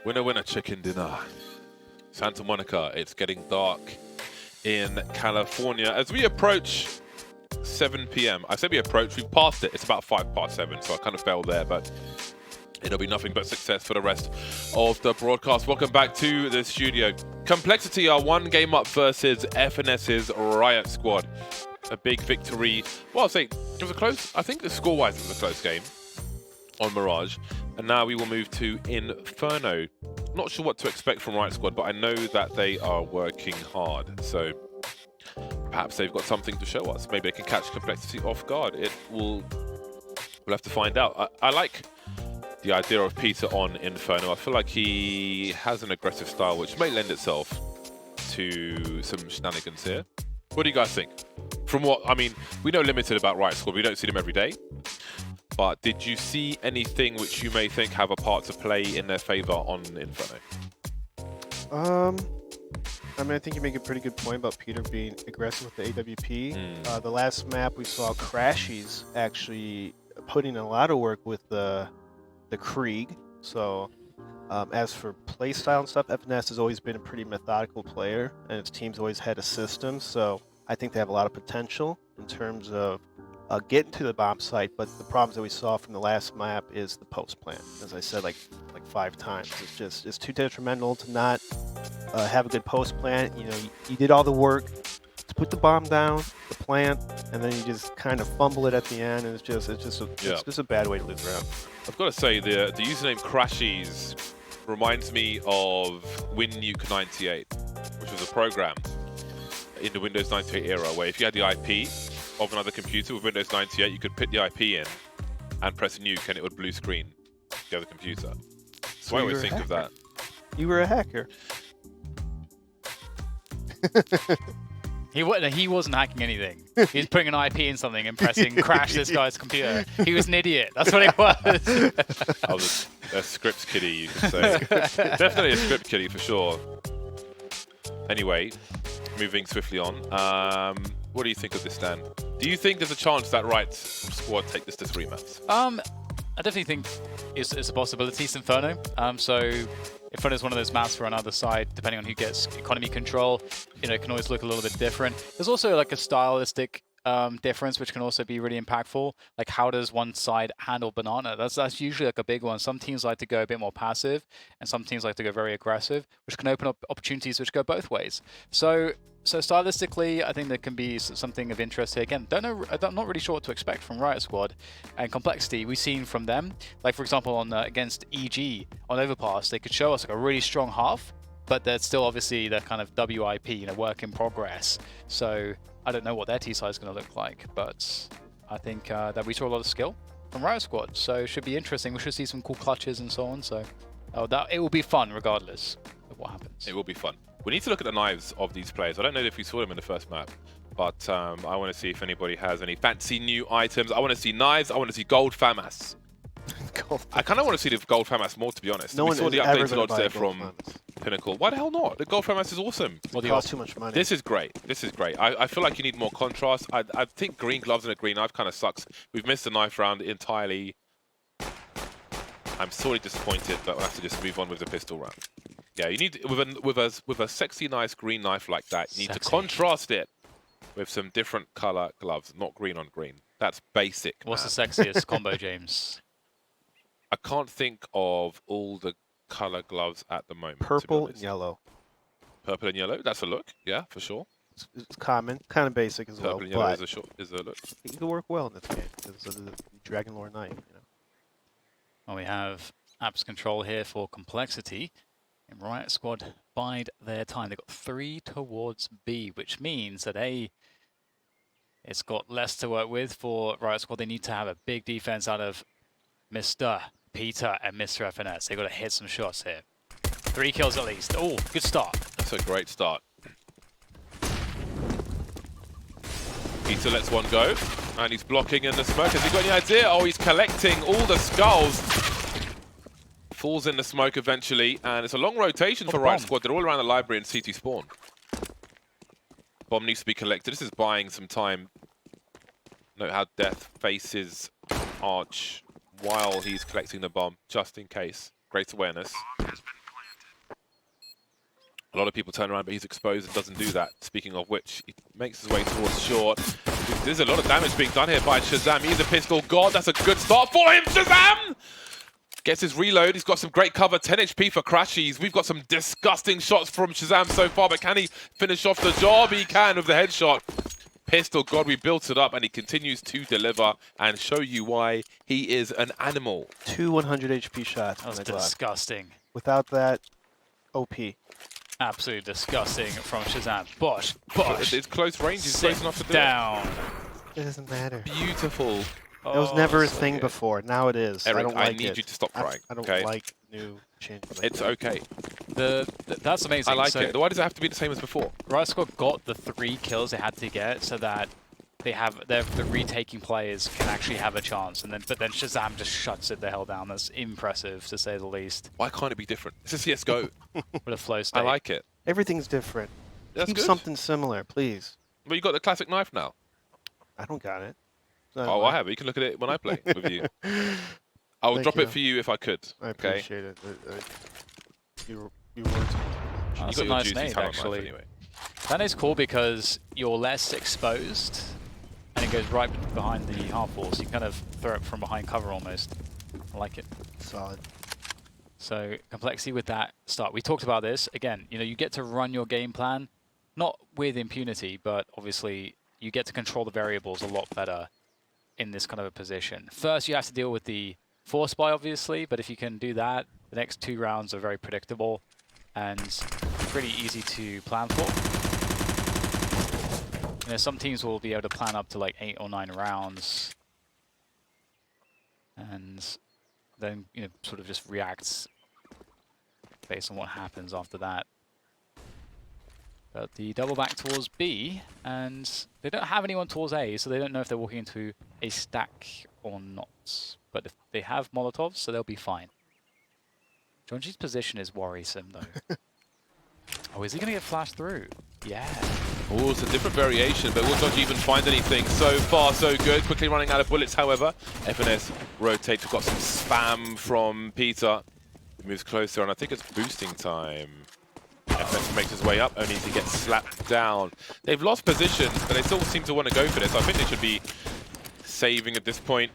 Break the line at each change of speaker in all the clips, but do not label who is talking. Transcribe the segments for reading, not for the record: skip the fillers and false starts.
Winner, winner, chicken dinner. Santa Monica, it's getting dark in California. As we approach 7 p.m. I said we approach, we've passed it. It's about 7:05, so I kind of fell there, but it'll be nothing but success for the rest of the broadcast. Welcome back to the studio. Complexity are 1 game up versus FNS's Riot squad. A big victory. Well, I'll say it was a close, I think the score-wise it was a close game on Mirage. And now we will move to Inferno. Not sure what to expect from Riot squad, but I know that they are working hard. So perhaps they've got something to show us. Maybe they can catch Complexity off guard. We'll have to find out. I like the idea of Peter on Inferno. I feel like he has an aggressive style which may lend itself to some shenanigans here. What do you guys think? From what, I mean, we know limited about Riot squad. We don't see them every day. But did you see anything which you may think have a part to play in their favor on Inferno?
I mean, I think you make a pretty good point about Peter being aggressive with the AWP. The last map we saw Crashies actually putting in a lot of work with the Krieg. So as for playstyle and stuff, FNS has always been a pretty methodical player, and its team's always had a system. So I think they have a lot of potential in terms of getting to the bomb site, but the problems that we saw from the last map is the post plant. As I said, like 5 times, it's too detrimental to not have a good post plant. You know, you did all the work to put the bomb down, the plant, and then you just kind of fumble it at the end, and it's just a bad way to lose round.
I've got to say the username Crashies reminds me of WinNuke 98, which was a program in the Windows 98 era where if you had the IP of another computer with Windows 98, you could put the IP in and press nuke and it would blue screen the other computer. So I always think of that.
You were a hacker.
He wasn't hacking anything. He was putting an IP in something and pressing crash this guy's computer. He was an idiot. That's what it was.
I was a script kiddie, you could say. Definitely a script kiddie for sure. Anyway, moving swiftly on. What do you think of this, Dan? Do you think there's a chance that Riot squad take this to 3 maps?
I definitely think it's a possibility. It's Inferno. So Inferno is one of those maps for on either side, depending on who gets economy control. You know, it can always look a little bit different. There's also like a stylistic difference, which can also be really impactful. Like, how does one side handle banana? That's usually like a big one. Some teams like to go a bit more passive, and some teams like to go very aggressive, which can open up opportunities which go both ways. So stylistically, I think there can be something of interest here. Again, I'm not really sure what to expect from Riot Squad. And Complexity, we've seen from them, like for example on against EG on Overpass, they could show us like a really strong half, but they're still obviously the kind of WIP, you know, work in progress. So I don't know what their T-side is going to look like, but I think that we saw a lot of skill from Riot Squad. So it should be interesting. We should see some cool clutches and so on. So it will be fun regardless of what happens.
It will be fun. We need to look at the knives of these players. I don't know if we saw them in the first map, but I want to see if anybody has any fancy new items. I want to see knives. I want to see gold FAMAS. I kind of want to see the gold FAMAS more, to be honest. We saw the updated odds there from Pinnacle. Why the hell not? The gold FAMAS is awesome.
Well, it costs too much money.
This is great. This is great. I feel like you need more contrast. I think green gloves and a green knife kind of sucks. We've missed the knife round entirely. I'm sorely disappointed, but we'll have to just move on with the pistol round. Yeah, you need with a sexy, nice green knife like that. You need to contrast it with some different color gloves, not green on green. That's basic.
What's the sexiest combo, James?
I can't think of all the color gloves at the moment.
Purple and yellow.
Purple and yellow. That's a look. Yeah, for sure.
It's common, kind of basic as well.
Purple and yellow is a look.
It can work well in this game because of the Dragon Lore knife. You know.
Well, we have apps control here for Complexity. And Riot Squad bide their time. They've got 3 towards B, which means that it's got less to work with for Riot Squad. They need to have a big defense out of Mr. Peter and Mr. FNS. They've got to hit some shots here. 3 kills at least. Oh, good start.
That's a great start. Peter lets one go, and he's blocking in the smoke. Has he got any idea? Oh, he's collecting all the skulls. Falls in the smoke eventually, and it's a long rotation for Riot Squad. They're all around the library in CT spawn. Bomb needs to be collected. This is buying some time. Note how Death faces Arch while he's collecting the bomb, just in case. Great awareness. A lot of people turn around, but he's exposed and doesn't do that. Speaking of which, he makes his way towards short. There's a lot of damage being done here by Shazam. He's a pistol god. That's a good start for him. Shazam gets his reload. He's got some great cover. 10 HP for Crashies. We've got some disgusting shots from Shazam so far, but can he finish off the job? He can with the headshot. Pistol god, we built it up, and he continues to deliver and show you why he is an animal.
2 100 HP shots.
That was
on the Glock.
disgusting.
Without that, OP.
Absolutely disgusting from Shazam. But
It's close range. He's close enough to do
down.
It doesn't matter.
it. Beautiful.
It was never a
so
thing
good.
before. Now it is.
Eric,
I don't like
need
it.
you to stop crying.
I don't
okay?
like new changes. Like
It's
that.
okay.
That's amazing.
I like
so
it. Why does it have to be the same as before?
Riot Squad got the 3 kills they had to get so that they have the retaking players can actually have a chance, but then Shazam just shuts it the hell down. That's impressive to say the least.
Why can't it be different? It's a CS:GO.
With a flow state.
I like it.
Everything's different.
That's
Keep
good.
something similar, please.
Well, you got the classic knife now.
I don't got it.
Oh, I have it. You can look at it when I play with you. I will
Thank
drop
you.
it for you if I could.
I
Okay.
appreciate it. You weren't.
Oh, that's
you got
a
your
nice
juicy
nade,
talent knife
actually.
anyway.
That is cool because you're less exposed, and it goes right behind the half wall, so you kind of throw it from behind cover almost. I like it.
Solid.
So complexity with that start. We talked about this again. You know, you get to run your game plan, not with impunity, but obviously you get to control the variables a lot better in this kind of a position. First, you have to deal with the force buy, obviously, but if you can do that, the next 2 rounds are very predictable and pretty easy to plan for. You know, some teams will be able to plan up to like 8 or 9 rounds, and then sort of just reacts based on what happens after that. But the double back towards B, and they don't have anyone towards A, so they don't know if they're walking into a stack or not. But if they have Molotovs, so they'll be fine. Jonji's position is worrisome, though. Oh, is he going to get flashed through? Yeah.
Oh, it's a different variation, but will Dodge even find anything? So far, so good. Quickly running out of bullets, however. FNS rotates. We've got some spam from Peter. Moves closer, and I think it's boosting time. FNS makes his way up, only to get slapped down. They've lost position, but they still seem to want to go for this. I think they should be saving at this point.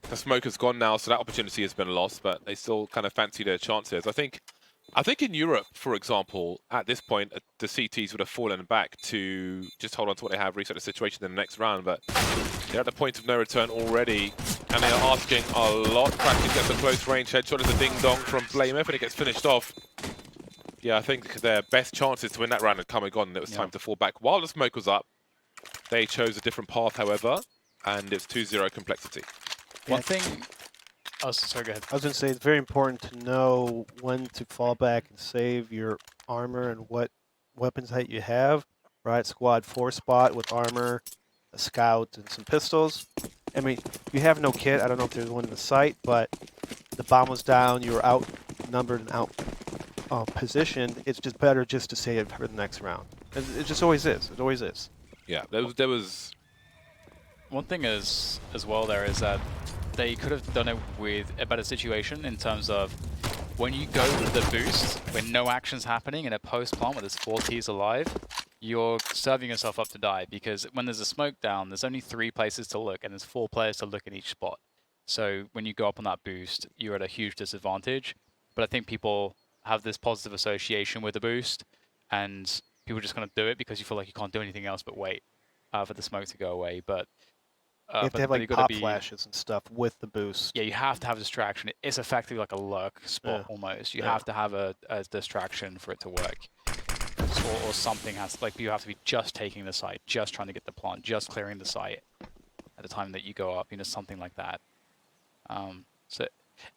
The smoke has gone now, so that opportunity has been lost, but they still kind of fancy their chances. I think in Europe, for example, at this point, the CTs would have fallen back to just hold on to what they have, reset the situation in the next round, but they're at the point of no return already, and they are asking a lot. Practice gets a close range headshot as a ding-dong from Blameff, and it gets finished off. Yeah, I think their best chances to win that round had come and gone, and it was time to fall back. While the smoke was up, they chose a different path, however, and it's 2-0 complexity.
One thing... Oh, sorry, go ahead.
I was going to say it's very important to know when to fall back and save your armor and what weapons that you have. Riot Squad 4 spot with armor, a scout, and some pistols. I mean, you have no kit. I don't know if there's one in the site, but the bomb was down. You were outnumbered and out positioned. It's just better just to save it for the next round. It just always is. It always is.
Yeah, there was...
One thing as well there is that they could have done it with a better situation in terms of when you go to the boost, when no action's happening in a post-plant where there's 4 Ts alive, you're serving yourself up to die, because when there's a smoke down, there's only 3 places to look, and there's 4 players to look in each spot. So when you go up on that boost, you're at a huge disadvantage. But I think people have this positive association with the boost, and people just kind of do it because you feel like you can't do anything else but wait for the smoke to go away. But
you have to have like pop flashes and stuff with the boost.
Yeah, you have to have distraction. It's effectively like a lurk spot almost. You have to have a distraction for it to work. Or something has to, like, you have to be just taking the site, just trying to get the plant, just clearing the site at the time that you go up, something like that. So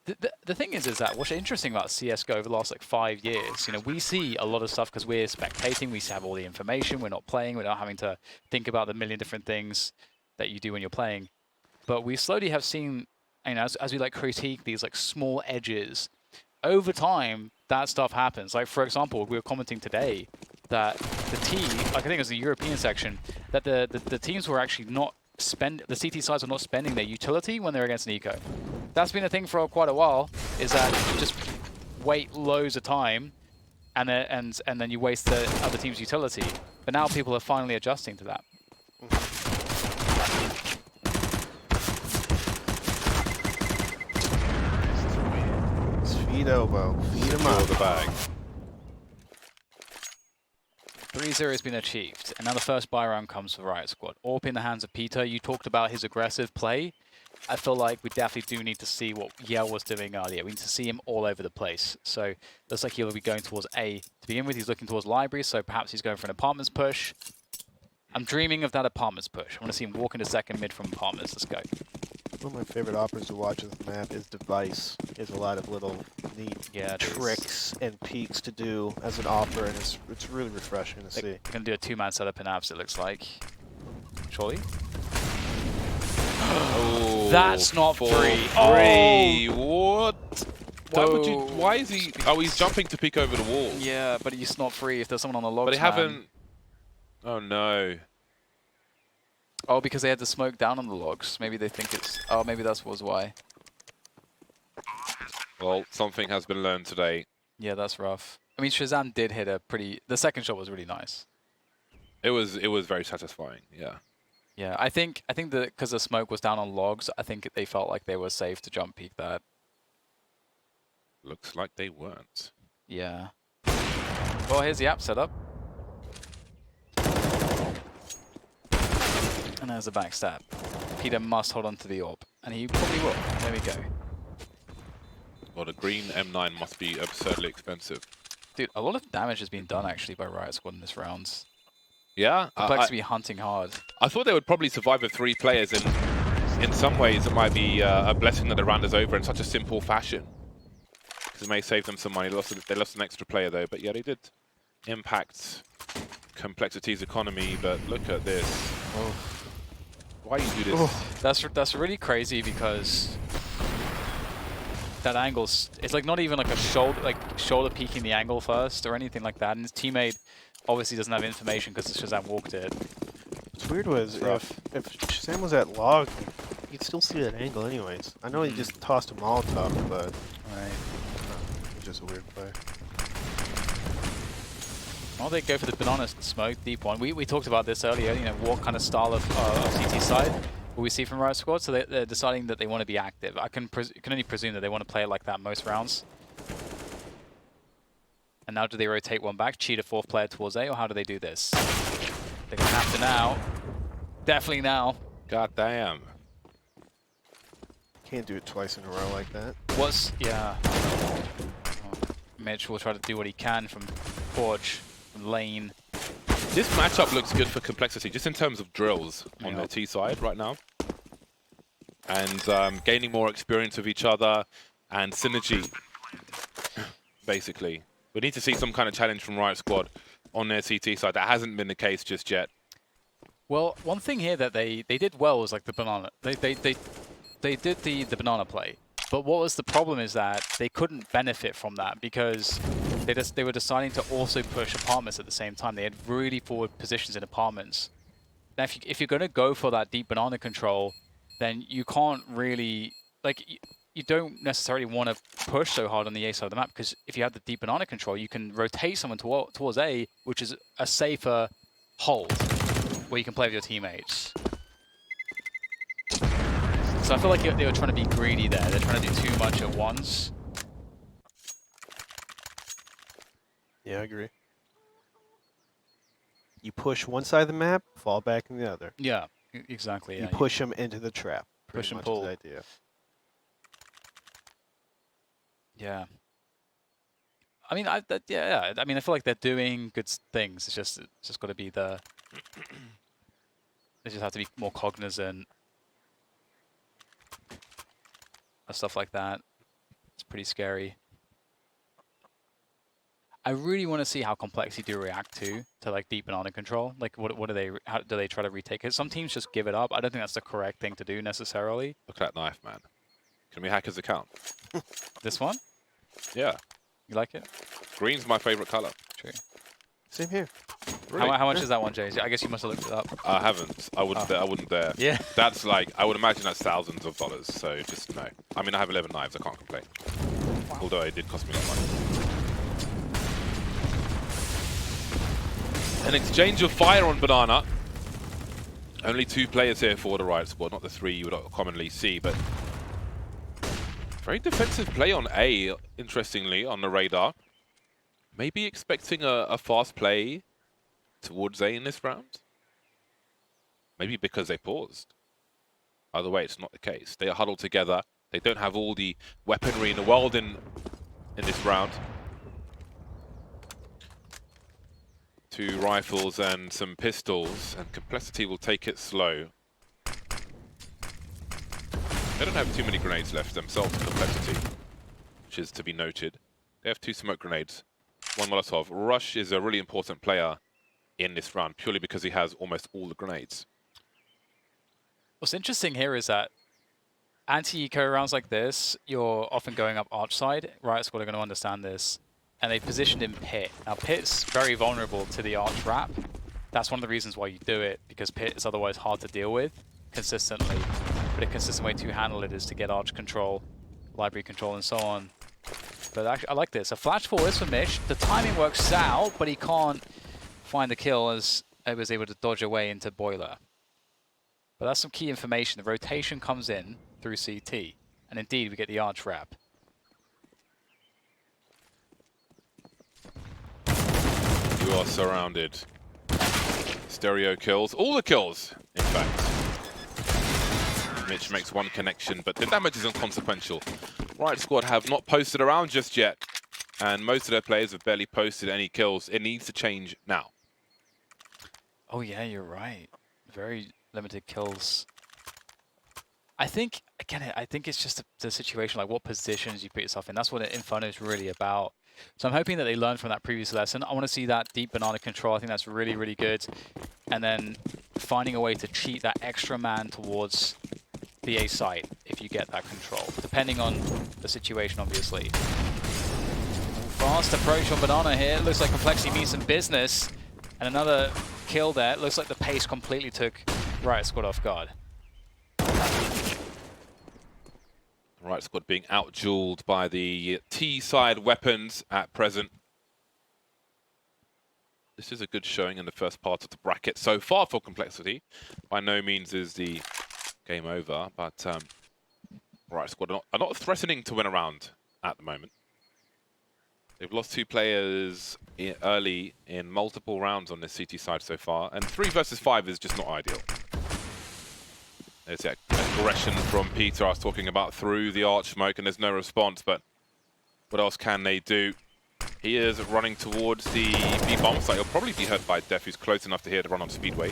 the thing is that what's interesting about CSGO over the last 5 years, we see a lot of stuff because we're spectating, we have all the information, we're not playing, we're not having to think about the million different things that you do when you're playing. But we slowly have seen, as we critique these small edges, over time that stuff happens. Like, for example, we were commenting today that the I think it was the European section, that the teams were actually not the CT sides were not spending their utility when they're against an eco. That's been a thing for quite a while, is that you just wait loads of time, and then you waste the other team's utility. But now people are finally adjusting to that.
Feed elbow. Feed him
Secure
up.
the bag.
3-0 has been achieved, and now the first buy round comes for Riot Squad. AWP in the hands of Peter. You talked about his aggressive play. I feel like we definitely do need to see what Yale was doing earlier. We need to see him all over the place. So looks like he'll be going towards A to begin with. He's looking towards library, so perhaps he's going for an apartments push. I'm dreaming of that apartments push. I want to see him walk into second mid from apartments. Let's go.
One of my favorite offers to watch on this map is Device. There's a lot of little neat tricks and peeks to do as an offer, and it's really refreshing to see.
They're going to do a two-man setup in abs, it looks like. Surely?
Oh,
That's not free.
Free.
Oh.
What? Why would you? Why is he? Oh, he's jumping to peek over the wall.
Yeah, but he's not free if there's someone on the logs.
But they haven't. Oh no.
Oh, because they had the smoke down on the logs. Maybe they think it's... Oh, maybe that was why.
Well, something has been learned today.
Yeah, that's rough. I mean, Shazam did hit a pretty... The second shot was really nice.
It was very satisfying. Yeah.
Yeah, I think that because the smoke was down on logs, I think they felt like they were safe to jump peek that.
Looks like they weren't.
Yeah. Well, here's the app setup. And there's the backstab. Peter must hold on to the AWP, and he probably will. There we go.
Well, the green M9 must be absurdly expensive.
Dude, a lot of damage has been done actually by Riot Squad in this round.
Yeah?
Complex to be hunting hard.
I thought they would probably survive with 3 players, and in some ways it might be a blessing that the round is over in such a simple fashion. Because it may save them some money. They lost an extra player though, but yeah, they did impact Complexity's economy, but look at this.
Oh.
Why you do this?
Oh. That's really crazy because that angle's... It's like not even like a shoulder peeking the angle first or anything like that, and his teammate obviously doesn't have information because Shazam walked it.
What's weird was if Shazam was at log, you'd still see that angle anyways. I know he just tossed a Molotov, but it's just a weird play.
Well, they go for the banana smoke, deep one. We talked about this earlier, you know, what kind of style of CT side will we see from Riot Squad, so they're deciding that they want to be active. I can only presume that they want to play it like that most rounds. And now do they rotate one back, cheat a 4th player towards A, or how do they do this? They're going to have to now. Definitely now.
God damn.
Can't do it twice in a row like that.
Yeah. Mitch will try to do what he can from Forge, from lane.
This matchup looks good for Complexity, just in terms of drills on their T side right now. And gaining more experience with each other and synergy, basically. We need to see some kind of challenge from Riot Squad on their CT side. That hasn't been the case just yet.
Well, one thing here that they did well was like the banana. They did the banana play. But what was the problem is that they couldn't benefit from that because they were deciding to also push apartments at the same time. They had really forward positions in apartments. Now, if you're going to go for that deep banana control, then you can't really... Like, you don't necessarily want to push so hard on the A side of the map because if you have the deep banana control, you can rotate someone towards A, which is a safer hold where you can play with your teammates. So I feel like they were trying to be greedy there. They're trying to do too much at once.
Yeah, I agree. You push one side of the map, fall back in the other.
Yeah, exactly.
You push them into the trap.
Push and
much
pull.
The idea.
Yeah. I mean, I mean, I feel like they're doing good things. It's just got to be the. They just have to be more cognizant of stuff like that. It's pretty scary. I really want to see how Complexity do react to like deep banana control. Like, what do they? How do they try to retake it? Some teams just give it up. I don't think that's the correct thing to do necessarily.
Look at that knife, man. Can we hack his account?
This one?
Yeah.
You like it?
Green's my favorite color.
True.
Same here.
Really?
How much is that one, Jay? I guess you must have looked it up.
I haven't. I wouldn't dare.
Yeah.
That's like, I would imagine that's thousands of dollars. So just no. I mean, I have 11 knives. I can't complain. Although it did cost me a lot of money. An exchange of fire on Banana. Only 2 players here for the Riot squad, not the 3 you would commonly see, but very defensive play on A, interestingly, on the radar. Maybe expecting a fast play towards A in this round? Maybe because they paused. Either way, it's not the case. They are huddled together. They don't have all the weaponry in the world in this round. 2 rifles and some pistols, and Complexity will take it slow. They don't have too many grenades left themselves, Complexity, which is to be noted. They have 2 smoke grenades, 1 Molotov. Rush is a really important player in this round, purely because he has almost all the grenades.
What's interesting here is that anti-eco rounds like this, you're often going up arch side. Riot Squad are going to understand this. And they positioned in pit. Now pit's very vulnerable to the arch wrap. That's one of the reasons why you do it, because pit is otherwise hard to deal with consistently. But a consistent way to handle it is to get arch control, library control, and so on. But actually, I like this. A flash forward for Mish. The timing works out, but he can't find the kill as he was able to dodge away into Boiler. But that's some key information. The rotation comes in through CT. And indeed, we get the arch wrap.
You are surrounded. Stereo kills. All the kills, in fact. Mitch makes 1 connection, but the damage is inconsequential. Riot Squad have not posted around just yet, and most of their players have barely posted any kills. It needs to change now.
Oh yeah, you're right. Very limited kills. I think, again, I think it's just the situation, like what positions you put yourself in. That's what Inferno is really about. So I'm hoping that they learned from that previous lesson. I want to see that deep banana control. I think that's really, really good. And then finding a way to cheat that extra man towards the A site if you get that control, depending on the situation, obviously. Fast approach on Banana here. Looks like Complexity means some business. And another kill there. Looks like the pace completely took Riot Squad off guard.
Riot Squad being out-dueled by the T-side weapons at present. This is a good showing in the first part of the bracket so far for Complexity. By no means is the game over, but Riot Squad are not threatening to win a round at the moment. They've lost 2 players early in multiple rounds on this CT side so far, and 3 versus 5 is just not ideal. There's that aggression from Peter I was talking about through the arch smoke, and there's no response, but what else can they do? He is running towards the B bomb site. He'll probably be hurt by Def, who's close enough to here to run on Speedway.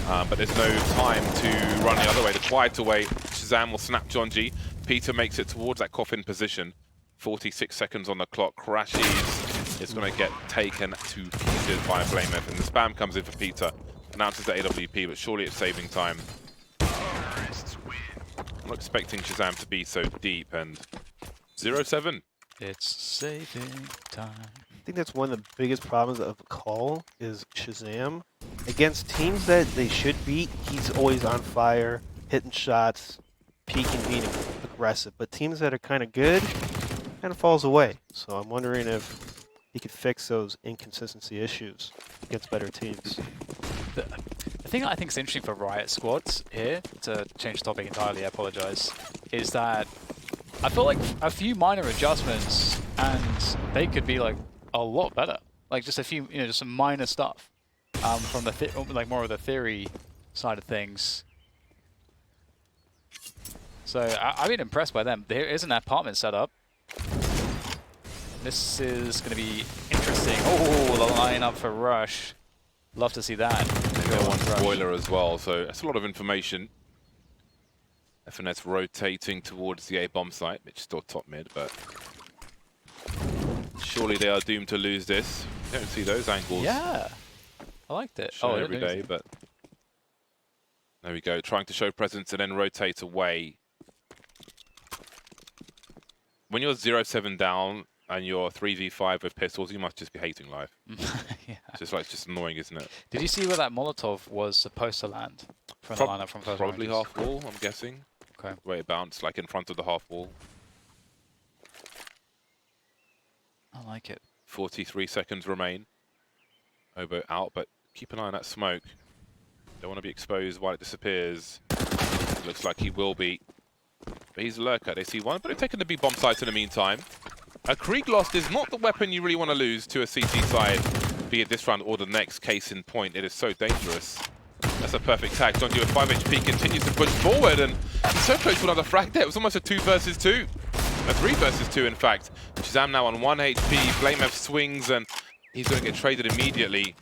But there's no time to run the other way, the quieter way. Shazam will snap John G. Peter makes it towards that coffin position. 46 seconds on the clock. Crashes. It's going to get taken to pieces by Blameth. And the spam comes in for Peter. Announces the AWP, but surely it's saving time. I'm not expecting Shazam to be so deep, and 0-7.
It's saving time.
I think that's one of the biggest problems of Call is Shazam. Against teams that they should beat, he's always on fire, hitting shots, peaking, being aggressive. But teams that are kind of good, kind of falls away. So I'm wondering if he could fix those inconsistency issues against better teams.
The thing I think is interesting for Riot Squads here, to change the topic entirely, I apologize, is that I feel like a few minor adjustments and they could be like a lot better. Like just a few, just some minor stuff from the like more of the theory side of things. So I've been impressed by them. There is an apartment set up. This is going to be interesting. Oh, the lineup for Rush. Love to see that.
They want spoiler as well, so that's a lot of information. FNS rotating towards the A bomb site, which is still top mid, but surely they are doomed to lose this. You don't see those angles.
Yeah, I liked it.
Every day, but there we go. Trying to show presence and then rotate away. When you're 0-7 down and you're 3v5 with pistols, you must just be hating life.
Yeah.
It's just annoying, isn't it?
Did you see where that Molotov was supposed to land from the lineup from first
Probably
round?
half wall, I'm guessing.
Okay.
Where it bounced, like in front of the half wall.
I like it.
43 seconds remain. Obo out, but Keep an eye on that smoke. Don't want to be exposed while it disappears. Looks like he will be. But he's a lurker. They see one, but they've taken the big bomb sites in the meantime. A Krieg lost is not the weapon you really want to lose to a CT side, be it this round or the next. Case in point, it is so dangerous. That's a perfect tag. John with 5 HP continues to push forward, and he's so close to another frag there. It was almost a 2 versus 2. A 3 versus 2, in fact. Shazam now on 1 HP. Flamev swings, and he's going to get traded immediately.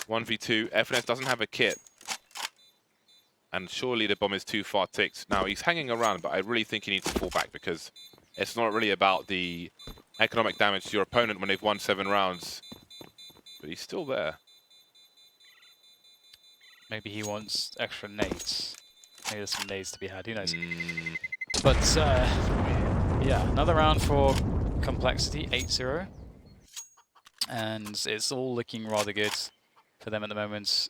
1v2. FNS doesn't have a kit. And surely the bomb is too far ticked. Now, he's hanging around, but I really think he needs to fall back because it's not really about the economic damage to your opponent when they've won 7 rounds. But he's still there.
Maybe he wants extra nades. Maybe there's some nades to be had, who knows. But, yeah, another round for Complexity, 8-0. And it's all looking rather good for them at the moment.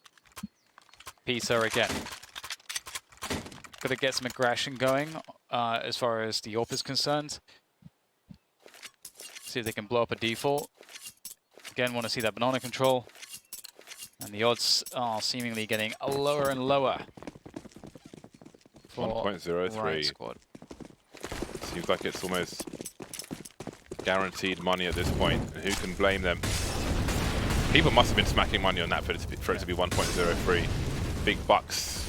Peter again. Got to get some aggression going as far as the AWP is concerned. See if they can blow up a default. Again, want to see that banana control. And the odds are seemingly getting lower and lower.
1.03.
Squad.
Seems like it's almost guaranteed money at this point. And who can blame them? People must have been smacking money on that for it to be 1.03. Big bucks.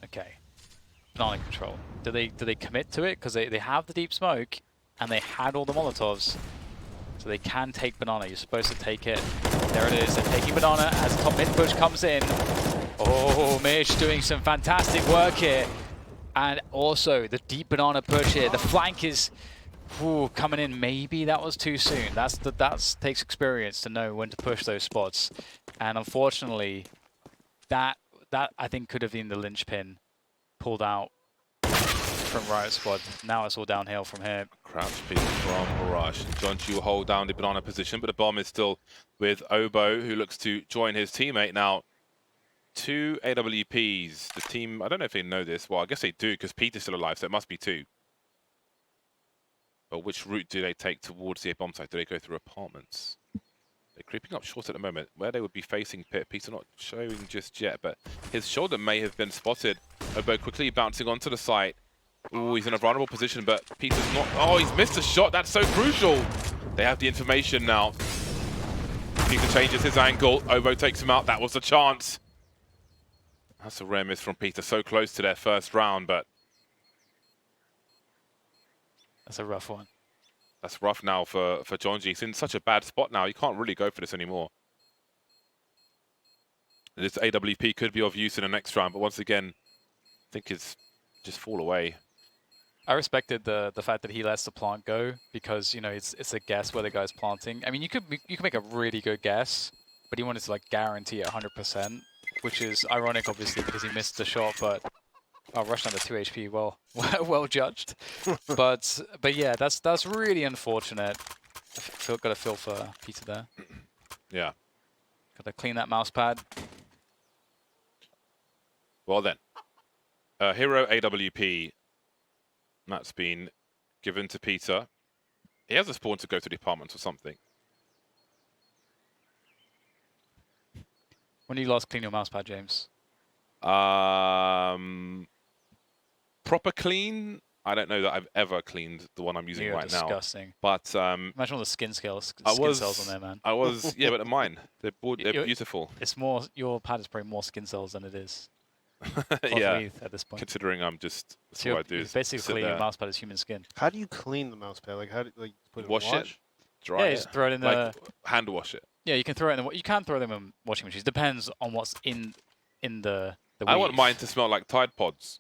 Okay. Banana control. Do they commit to it? Because they have the deep smoke and they had all the Molotovs. So they can take banana. You're supposed to take it. There it is. They're taking banana as top mid push comes in. Oh, Mish doing some fantastic work here. And also the deep banana push here. The flank is coming in. Maybe that was too soon. That takes experience to know when to push those spots. And unfortunately, that I think could have been the linchpin pulled out from Riot Squad. Now it's all downhill from here.
Crouch piece from Rush. John Chu will hold down the banana position, but the bomb is still with Obo, who looks to join his teammate now. 2 AWPs. The team, I don't know if they know this. Well, I guess they do, because Peter's still alive, so it must be 2. But which route do they take towards the bomb site? Do they go through apartments? They're creeping up short at the moment, where they would be facing Pit. Peter not showing just yet, but his shoulder may have been spotted. Obo quickly bouncing onto the site. Ooh, he's in a vulnerable position, but Peter's not... Oh, he's missed a shot. That's so crucial. They have the information now. Peter changes his angle. Obo takes him out. That was a chance. That's a rare miss from Peter. So close to their first round, but...
That's a rough one.
That's rough now for Jonji. He's in such a bad spot now. He can't really go for this anymore. This AWP could be of use in the next round, but once again, I think it's just fall away.
I respected the fact that he lets the plant go because, you know, it's a guess where the guy's planting. I mean, you could make a really good guess, but he wanted to like guarantee it 100%, which is ironic, obviously, because he missed the shot. But Rush under 2 HP, well judged. but yeah, that's really unfortunate. Got a feel for Peter there.
Yeah.
Got to clean that mouse pad.
Well then, Hero AWP. That's been given to Peter. He has a spawn to go to the apartment or something.
When did you last clean your mouse pad, James?
Proper clean? I don't know that I've ever cleaned the one I'm using right
disgusting.
now. But
imagine all the skin cells on there, man.
I was, yeah, but mine. They're beautiful.
It's more, your pad is probably more skin cells than it is.
Yeah,
at this point.
Considering I'm just, that's
So
what I do. Is
basically, your mouse pad is human skin.
How do you clean the mouse pad? Like, how do you put it
wash
in wash?
it, dry
Yeah,
it,
you just throw it in
like
the...
hand wash it.
Yeah, you can throw it in the... You can throw them in washing machines. Depends on what's in the
I want
weave.
mine to smell like Tide Pods.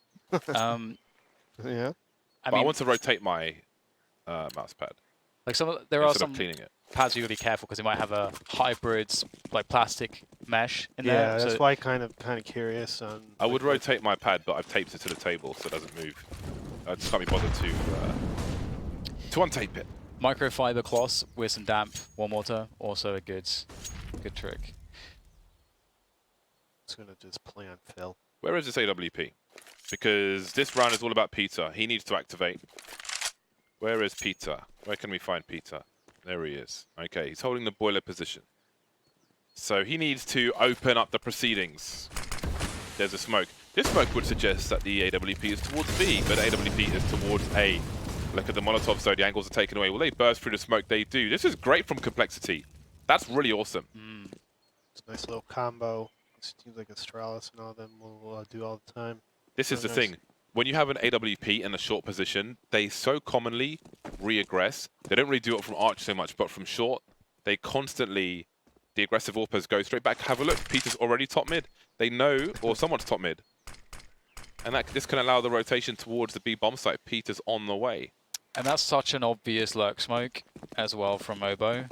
Yeah.
I want to rotate my mouse pad.
Like there are
instead
some
of cleaning it.
pads you got to be careful because they might have a hybrid like plastic mesh in there.
Yeah, that's why kind of curious on.
I would rotate my pad, but I've taped it to the table so it doesn't move. I just can't be bothered to untape it.
Microfiber cloths with some damp warm water, also a good trick.
It's gonna just play on Phil.
Where is this AWP? Because this round is all about Peter. He needs to activate. Where is Peter? Where can we find Peter? There he is. Okay, he's holding the boiler position. So he needs to open up the proceedings. There's a smoke. This smoke would suggest that the AWP is towards B, but AWP is towards A. Look at the Molotov, so the angles are taken away. Will they burst through the smoke? They do. This is great from Complexity. That's really awesome.
It's a nice little combo. It seems like Astralis and all of them will do all the time.
This is the thing. When you have an AWP in a short position, they so commonly re-aggress. They don't really do it from arch so much, but from short, they constantly, the aggressive AWPers go straight back. Have a look. Peter's already top mid. They know, or someone's top mid. And this can allow the rotation towards the B bomb site. Peter's on the way.
And that's such an obvious lurk smoke as well from Obo.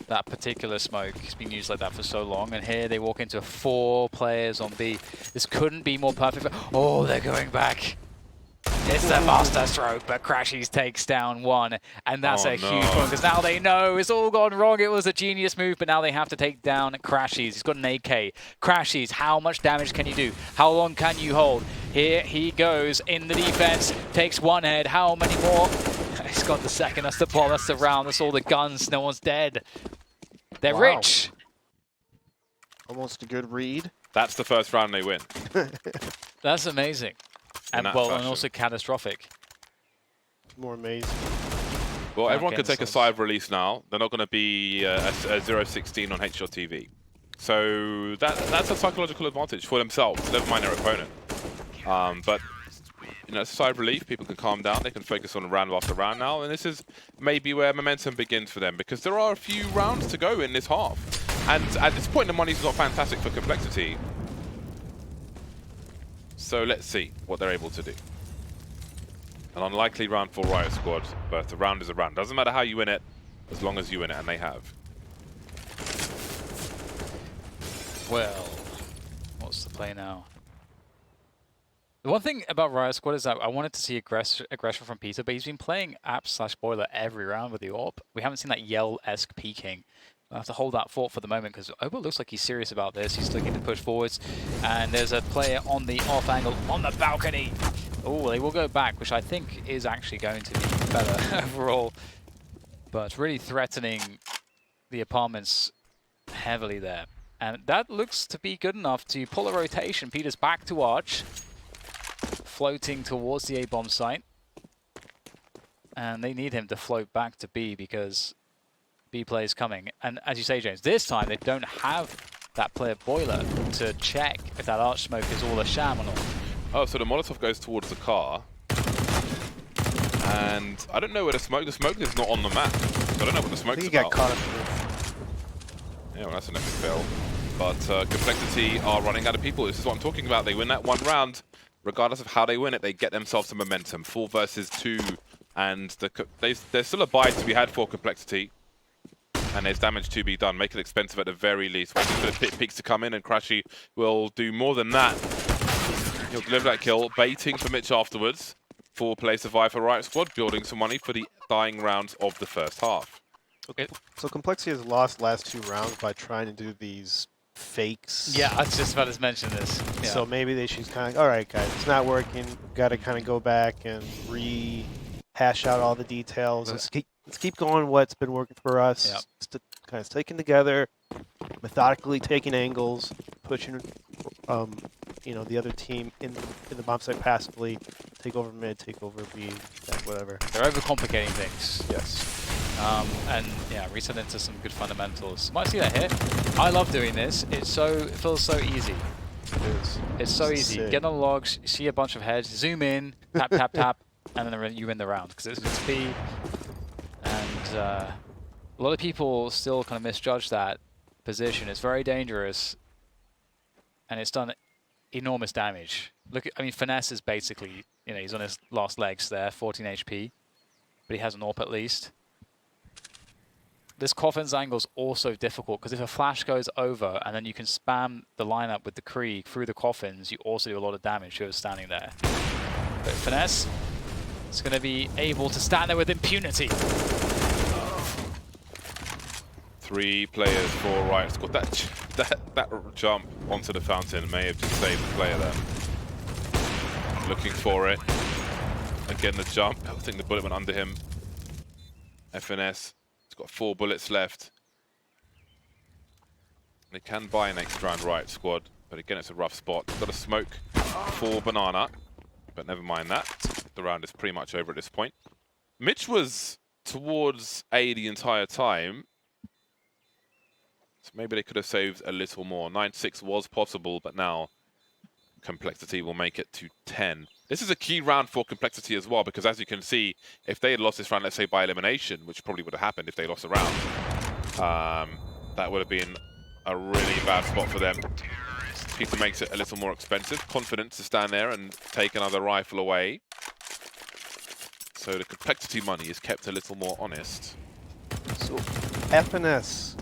That particular smoke has been used like that for so long, and here they walk into 4 players on B. This couldn't be more perfect. Oh, they're going back. It's the master stroke, but Crashies takes down 1, and that's a huge one, because now they know it's all gone wrong. It was a genius move, but now they have to take down Crashies. He's got an AK. Crashies, how much damage can you do? How long can you hold? Here he goes in the defense, takes 1 head. How many more? He's got the second. That's the ball. That's the round. That's all the guns. No one's dead. They're rich.
Almost a good read.
That's the first round they win.
That's amazing. And well, and also catastrophic.
More amazing.
Well, everyone can take a sigh of release now. They're not going to be a 0-16 on HLTV. So that's a psychological advantage for themselves, never mind their opponent. But you know, it's a sigh of relief. People can calm down. They can focus on round after round now. And this is maybe where momentum begins for them, because there are a few rounds to go in this half. And at this point, the money's not fantastic for Complexity. So let's see what they're able to do. An unlikely round for Riot Squad, but a round is a round. Doesn't matter how you win it, as long as you win it, and they have.
Well, what's the play now? The one thing about Riot Squad is that I wanted to see aggression from Peter, but he's been playing App/Boiler every round with the AWP. We haven't seen that Yell-esque peeking. I'll have to hold that thought for the moment, because Obo looks like he's serious about this. He's looking to push forwards, and there's a player on the off angle on the balcony. Oh, they will go back, which I think is actually going to be better overall. But really threatening the apartments heavily there. And that looks to be good enough to pull a rotation. Peter's back to Arch, floating towards the A-bomb site. And they need him to float back to B, because B play is coming. And as you say, James, this time they don't have that player Boiler to check if that arch smoke is all a sham or not.
Oh, so the Molotov goes towards the car. And I don't know where the smoke is not on the map. So I don't know what the smoke's about.
He got caught up in
Yeah, well, that's an epic fail. But Complexity are running out of people. This is what I'm talking about. They win that 1 round. Regardless of how they win it, they get themselves some momentum. 4 versus 2. And there's still a buy to be had for Complexity. And there's damage to be done. Make it expensive at the very least. Waiting for the pit peaks to come in, and Crashy will do more than that. He'll deliver that kill, baiting for Mitch afterwards. 4-player survive for Riot Squad, building some money for the dying rounds of the first half.
Okay. So Complexity has lost last 2 rounds by trying to do these fakes.
Yeah, I was just about to mention this. Yeah.
So maybe they should kind of, all right, guys, it's not working. Got to kind of go back and rehash out all the details. Let's keep going what's been working for us.
Yep.
Just kind of sticking together, methodically taking angles, pushing, you know, the other team in the bomb site passively, take over mid, take over B, whatever.
They're overcomplicating things.
Yes.
And yeah, reset into some good fundamentals. Might see that here. I love doing this. It feels so easy.
It is.
It's so easy.
Sick.
Get on the logs, see a bunch of heads, zoom in, tap, tap, tap, and then you win the round, because it's B. And a lot of people still kind of misjudge that position. It's very dangerous, and it's done enormous damage. Look, I mean, Finesse is basically, you know, he's on his last legs there, 14 HP, but he has an AWP at least. This coffin's angle is also difficult, because if a flash goes over and then you can spam the lineup with the Krieg through the coffins, you also do a lot of damage whoever's standing there. But Finesse is going to be able to stand there with impunity.
3 players for Riot Squad. That jump onto the fountain may have just saved the player there. Looking for it. Again, the jump. I think the bullet went under him. FNS. He's got 4 bullets left. They can buy next round, Riot squad, but again, it's a rough spot. Got a smoke for Banana, but never mind that. The round is pretty much over at this point. Mitch was towards A the entire time, so maybe they could have saved a little more. 9-6 was possible, but now Complexity will make it to 10. This is a key round for Complexity as well, because as you can see, if they had lost this round, let's say by elimination, which probably would have happened if they lost a round, that would have been a really bad spot for them. Peter makes it a little more expensive. Confidence to stand there and take another rifle away. So the Complexity money is kept a little more honest.
So FNS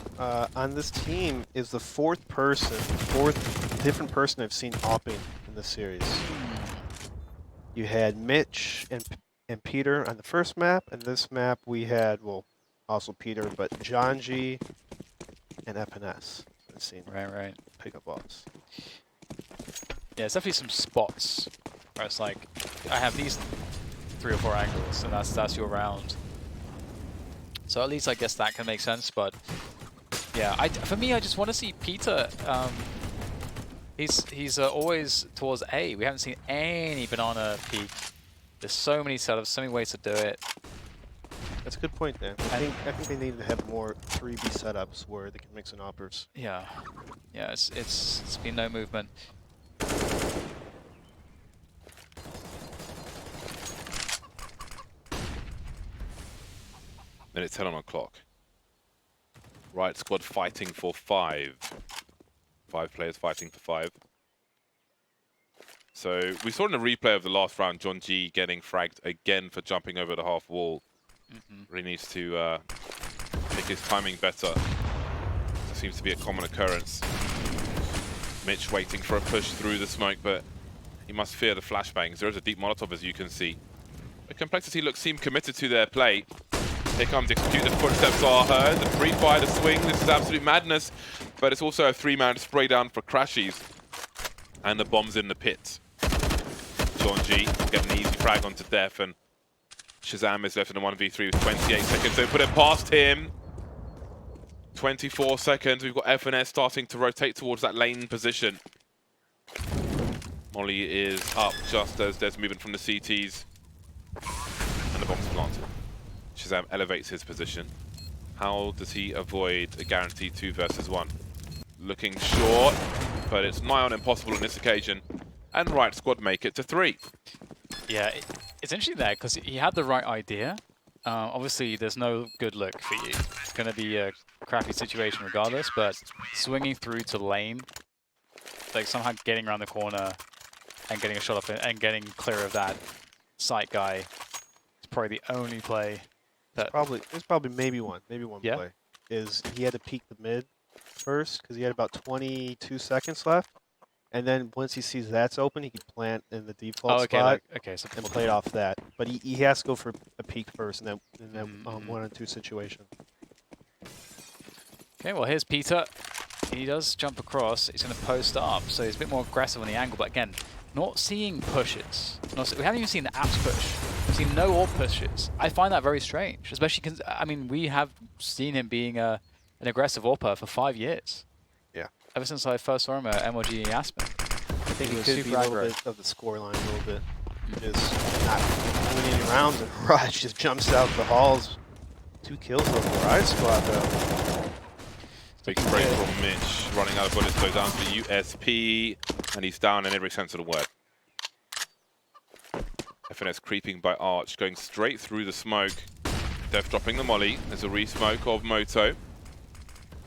on this team is the fourth different person I've seen opping in this series. You had Mitch and Peter on the first map, and this map we had, well, also Peter, but John G and FNS. I've seen
Right.
pick up offs.
Yeah, it's definitely some spots where it's like, I have these 3 or 4 angles, and that's your round. So at least I guess that can make sense, but yeah, for me, I just want to see Peter. He's always towards A. We haven't seen any Banana peek. There's so many setups, so many ways to do it.
That's a good point, Dan. I think they need to have more 3B setups where they can mix in oppers.
Yeah, it's been no movement.
Minute 10 on the clock. Riot squad fighting for 5. 5 players fighting for 5. So we saw in the replay of the last round, John G getting fragged again for jumping over the half wall. Really needs to make his timing better. That seems to be a common occurrence. Mitch waiting for a push through the smoke, but he must fear the flashbangs. There is a deep Molotov, as you can see. The Complexity seem committed to their play. Here comes Execute, the footsteps are heard, the pre-fire, the swing, this is absolute madness. But it's also a 3-man spray down for Crashies. And the bomb's in the pit. John G getting an easy frag onto Def, and Shazam is left in a 1v3 with 28 seconds. Don't put it past him. 24 seconds, we've got FNS starting to rotate towards that lane position. Molly is up just as there's movement from the CTs. And the bomb's planted. Shazam elevates his position. How does he avoid a guaranteed 2 versus 1? Looking short, but it's nigh on impossible on this occasion. And Riot squad make it to 3.
Yeah, it's interesting there because he had the right idea. Obviously, there's no good look for you. It's going to be a crappy situation regardless, but swinging through to lane, like somehow getting around the corner and getting a shot up and getting clear of that sight guy is probably the only play.
There's probably maybe one
Yeah?
play. Is he had to peek the mid first because he had about 22 seconds left, and then once he sees that's open, he can plant in the default spot
so
and play it off that. But he has to go for a peek first, and then 1-on-2 situation.
Okay, well here's Peter. He does jump across. He's going to post up, so he's a bit more aggressive on the angle. But again, not seeing pushes. We haven't even seen the apps push. We've seen no AWP pushes. I find that very strange, especially because, I mean, we have seen him being an aggressive AWPer for 5 years.
Yeah.
Ever since I first saw him at MLG Aspen.
I think
He
it
was
could
super
be a little
aggro.
bit of the scoreline a little bit. Just not winning any rounds, and Riot just jumps out the halls. 2 kills for the Riot squad, though.
Big spray from Mitch, running out of bullets, goes down to the USP, and he's down in every sense of the word. FNS creeping by Arch, going straight through the smoke. Def dropping the molly. There's a re-smoke of Moto.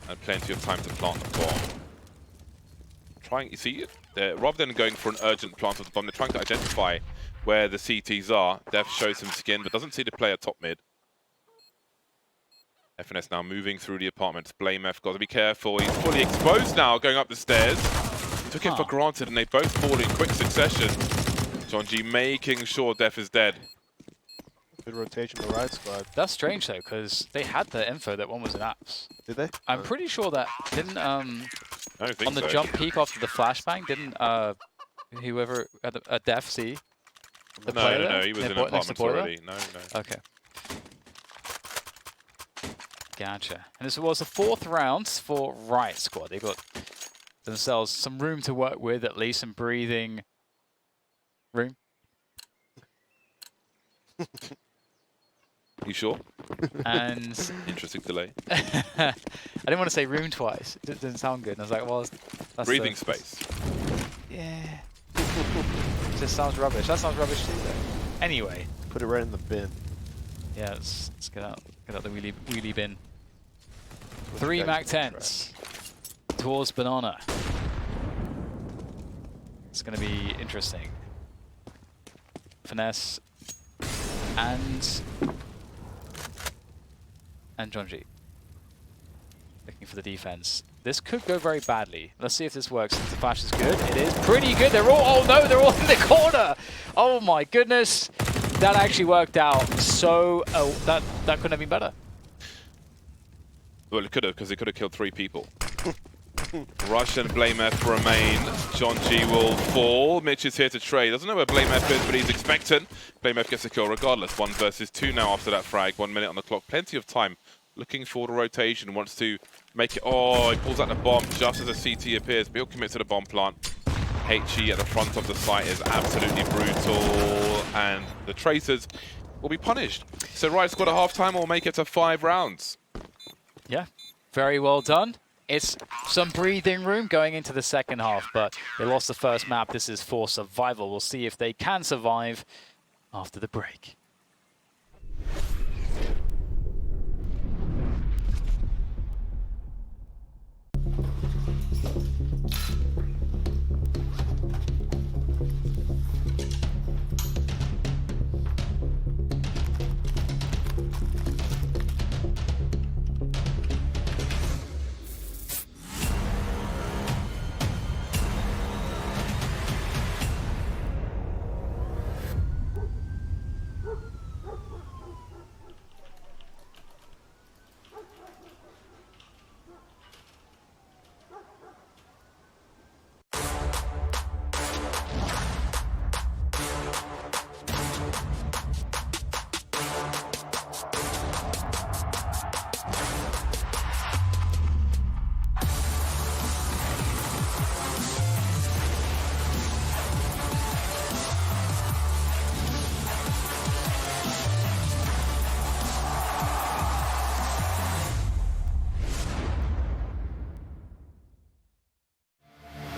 And plenty of time to plant the bomb. You see, rather than going for an urgent plant of the bomb, they're trying to identify where the CTs are. Def shows some skin, but doesn't see the player top mid. FNS now moving through the apartments. Blame F, got to be careful. He's fully exposed now, going up the stairs. Took him for granted, and they both fall in quick succession. John G making sure Def is dead.
Good rotation by Riot squad.
That's strange though, because they had the info that one was in apps.
Did they?
I'm pretty sure that didn't
I don't think
on the
so.
jump peak after the flashbang didn't whoever at a Def see the player
No,
there?
he was in
Next to
apartments
boiler?
already. No.
Okay. Gotcha. And this was the 4th round for Riot Squad. They've got themselves some room to work with, at least some breathing room.
You sure?
And
Interesting delay.
I didn't want to say room twice. It didn't sound good. And I was like, well, that's
Breathing space.
Yeah. Just sounds rubbish. That sounds rubbish too, though. Anyway.
Put it right in the bin.
Yeah, let's get out the wheelie bin. 3 MAC-10s towards Banana. It's going to be interesting. Finesse and Jonji looking for the defense. This could go very badly. Let's see if this works. The flash is good. It is pretty good. They're all, oh no, they're all in the corner. Oh my goodness. That actually worked out. So, that couldn't have been better.
Well, it could have, because it could have killed 3 people. Rush and Blame F remain. John G will fall. Mitch is here to trade. Doesn't know where Blame F is, but he's expectant. Blame F gets a kill regardless. 1 versus 2 now after that frag. 1 minute on the clock. Plenty of time. Looking for the rotation. Wants to make it. Oh, he pulls out the bomb just as a CT appears. But he'll commit to the bomb plant. HE at the front of the site is absolutely brutal. And the Tracers will be punished. So Riot Squad at halftime will make it to 5 rounds.
Yeah, very well done. It's some breathing room going into the second half, but they lost the first map. This is for survival. We'll see if they can survive after the break.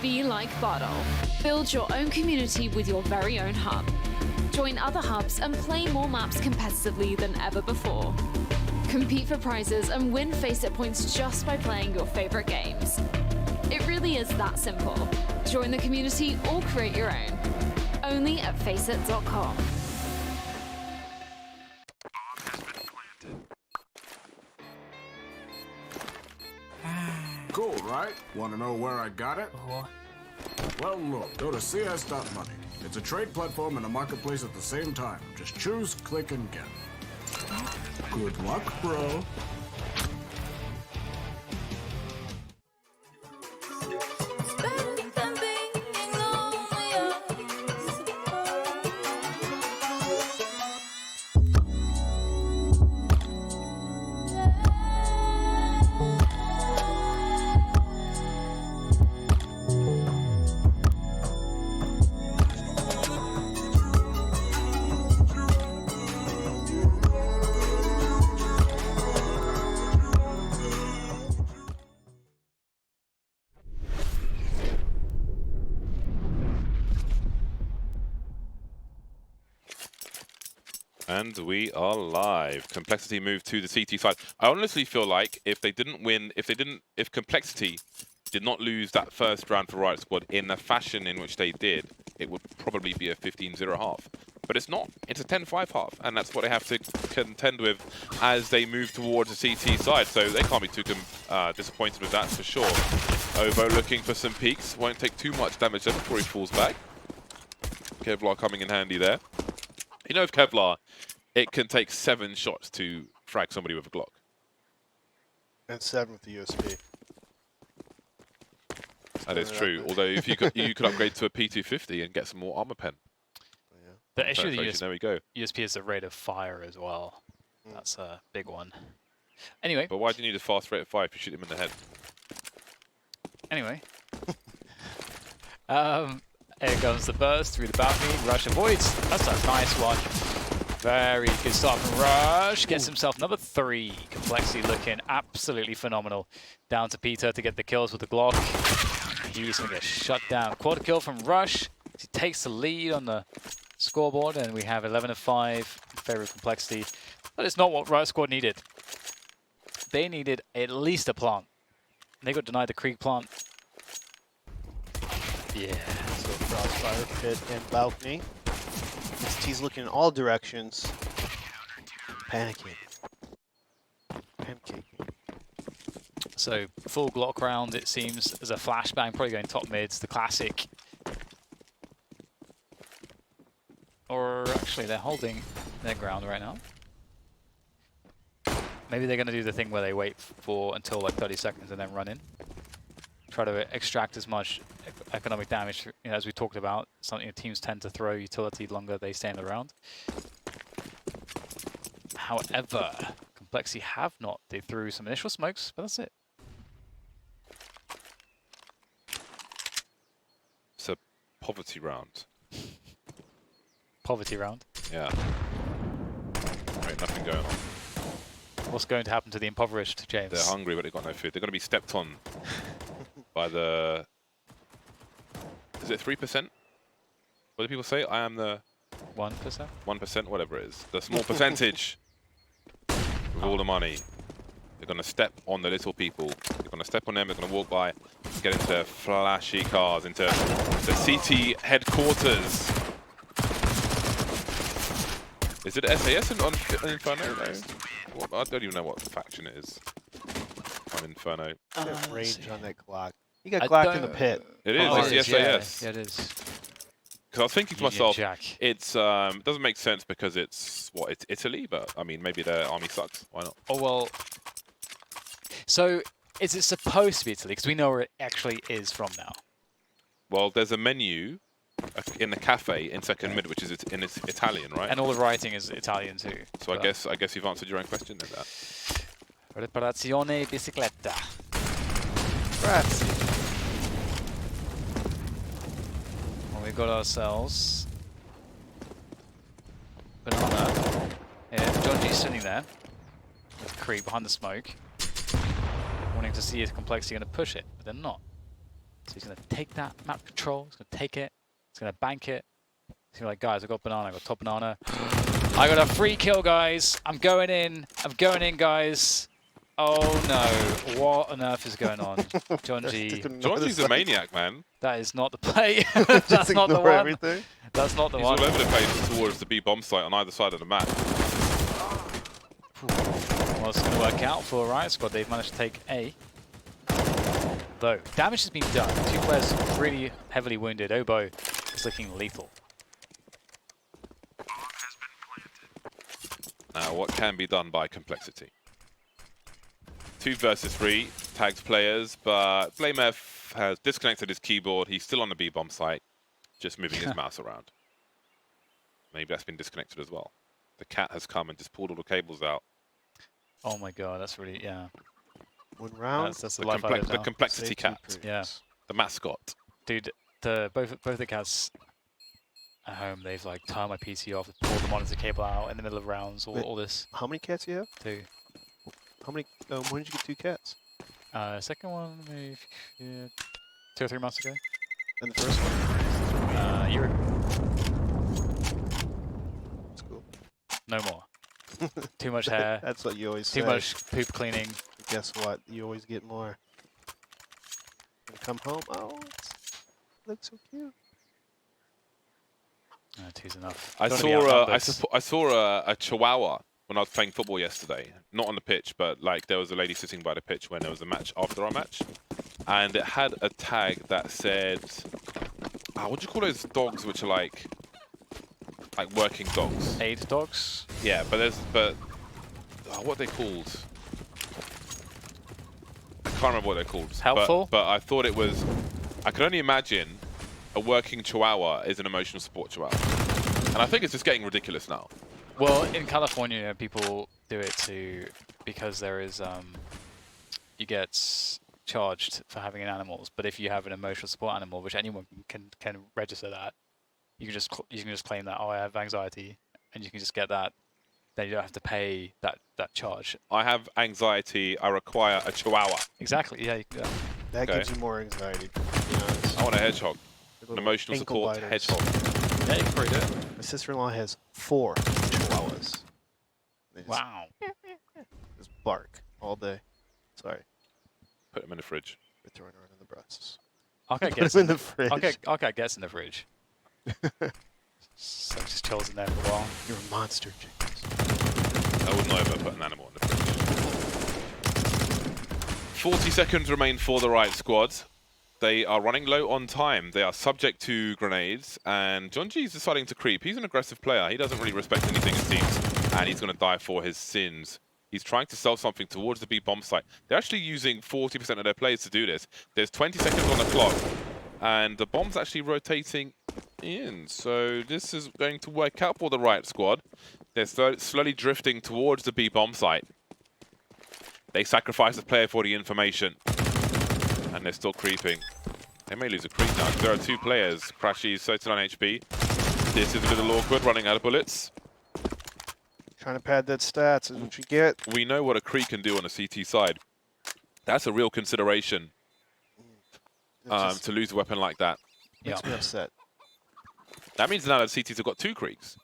Be like Bottle. Build your own community with your very own hub. Join other hubs and play more maps competitively than ever before. Compete for prizes and win FACEIT points just by playing your favorite games. It really is that simple. Join the community or create your own. Only at FACEIT.com.
Cool, right? Want to know where I got it? Well, look, go to CS.money. It's a trade platform and a marketplace at the same time. Just choose, click, and get. Good luck, bro.
And we are live. Complexity moved to the CT side. I honestly feel like if Complexity did not lose that first round for Riot Squad in the fashion in which they did, it would probably be a 15-0 half. But it's not. It's a 10-5 half, and that's what they have to contend with as they move towards the CT side. So they can't be too disappointed with that for sure. Ovo looking for some peaks. Won't take too much damage there before he falls back. Kevlar coming in handy there. You know, with Kevlar, it can take 7 shots to frag somebody with a Glock.
And 7 with the USB.
That is true. Although if you could upgrade to a P250 and get some more armor pen.
Yeah.
The issue with the
there we go.
USP is the rate of fire as well. That's a big one. Anyway.
But why do you need a fast rate of 5 if you shoot him in the head?
Anyway. Here comes the burst through the balcony. Rush avoids. That's a nice one. Very good start from Rush. Gets himself number 3. Complexity looking absolutely phenomenal. Down to Peter to get the kills with the Glock. He's going to get shut down. Quad kill from Rush. He takes the lead on the scoreboard, and we have 11-5 in favor of Complexity. But it's not what Riot Squad needed. They needed at least a plant. They got denied the Krieg plant. Yeah.
So crossfire, pit, and balcony. He's looking in all directions. Panicking. Pancaking.
So full Glock round, it seems, as a flashbang, probably going top mids, the classic. Or actually, they're holding their ground right now. Maybe they're going to do the thing where they wait for until like 30 seconds and then run in. Try to extract as much economic damage, you know, as we talked about. Something teams tend to throw utility longer they stay in the round. However, Complexity have not. They threw some initial smokes, but that's it.
It's a poverty round.
Poverty round.
Yeah. Right, nothing going on.
What's going to happen to the impoverished, James?
They're hungry, but they've got no food. They're going to be stepped on by the... Is it 3%? What do people say? I am the...
1%?
1%, whatever it is. The small percentage with all the money. They're going to step on the little people. They're going to step on them. They're going to walk by, get into flashy cars, into the CT headquarters. Is it SAS on Inferno? No? What, I don't even know what faction it is on Inferno.
Range on that Glock. You got Glock in the pit.
It is.
Oh,
It's
it
the
is,
SAS.
Yeah, it is.
Because I was thinking to
Union
myself,
Jack.
it's it doesn't make sense because it's what, it's Italy, but I mean maybe their army sucks. Why not?
Oh well. So is it supposed to be Italy? Because we know where it actually is from now.
Well, there's a menu in the cafe in second mid, which is in Italian, right?
And all the writing is Italian too.
So I guess you've answered your own question in that.
Preparazione bicicletta.
Grazie.
Well, we've got ourselves Banana. Yeah, John G's sitting there with Krieg behind the smoke, wanting to see if Complexity going to push it, but they're not. So he's going to take that map control. He's going to take it. He's going to bank it. He's going to be like, guys, I got banana. I got top banana. I got a free kill, guys. I'm going in. I'm going in, guys. Oh no! What on earth is going on, John G?
John G's a maniac, man.
That is not the play. That's not the one.
Everything.
That's not the
He's
one.
all over the place towards the B bomb site on either side of the map.
Well, it's going to work out for Riot Squad. They've managed to take A. Though, damage has been done. 2 players really heavily wounded. Oboe is looking lethal.
Now, what can be done by Complexity? 2 versus 3 tags players, but BlameF has disconnected his keyboard. He's still on the B bomb site, just moving his mouse around. Maybe that's been disconnected as well. The cat has come and just pulled all the cables out.
Oh my god, that's really, yeah.
1 round.
That's the life out of it
The
now.
Complexity
Safety
cat,
proof.
Yeah.
the mascot.
Dude, both the cats at home, they've like turned my PC off, pulled the monitor cable out in the middle of rounds, all this
How many cats you have?
too.
How many? When did you get 2 cats?
Second one, maybe 2 or 3 months ago.
And the first one?
A year ago.
That's cool.
No more. Too much hair.
That's what you always say.
Too much poop cleaning.
Guess what? You always get more. And come home. Oh, it looks so cute.
2's enough.
I
Don't wanna be
saw
outnumbered.
I saw a Chihuahua when I was playing football yesterday. Not on the pitch, but like there was a lady sitting by the pitch when there was a match after our match, and it had a tag that said, what do you call those dogs which are like working dogs?
Aid dogs.
Yeah, but what are they called? I can't remember what they're called.
Helpful?
But I thought it was. I can only imagine a working Chihuahua is an emotional support Chihuahua, and I think it's just getting ridiculous now.
Well, in California, people do it to because there is you get charged for having an animals, but if you have an emotional support animal, which anyone can register that, you can just claim that, oh, I have anxiety, and you can just get that. Then you don't have to pay that charge.
I have anxiety. I require a chihuahua.
Exactly. Yeah.
That
Okay.
gives you more anxiety. To be honest.
I want a hedgehog.
They're
An
little
emotional
ankle
support
biters.
hedgehog.
Yeah, you can probably do it.
My sister-in-law has 4 chihuahuas. They just,
Wow.
just bark all day. Sorry,
Put them in the fridge.
we're throwing around in the breasts.
I'll get
Put
gets
them in the fridge.
I'll get gets in the fridge. So just chills in there for a while.
You're a monster, James.
I would not ever put an animal in the fridge. 40 seconds remain for the Riot squad. They are running low on time. They are subject to grenades, and John G is deciding to creep. He's an aggressive player. He doesn't really respect anything it seems, and he's going to die for his sins. He's trying to sell something towards the B bomb site. They're actually using 40% of their players to do this. There's 20 seconds on the clock, and the bomb's actually rotating in. So this is going to work out for the Riot squad. They're slowly drifting towards the B bomb site. They sacrifice a player for the information, and they're still creeping. They may lose a creep now. There are 2 players. Crashy's 39 HP. This is a little awkward, running out of bullets.
Trying to pad that stats is what you get.
We know what a Kree can do on a CT side. That's a real consideration
It just
to lose a weapon like that.
makes me upset.
That means now that CTs have got 2 Kreeks.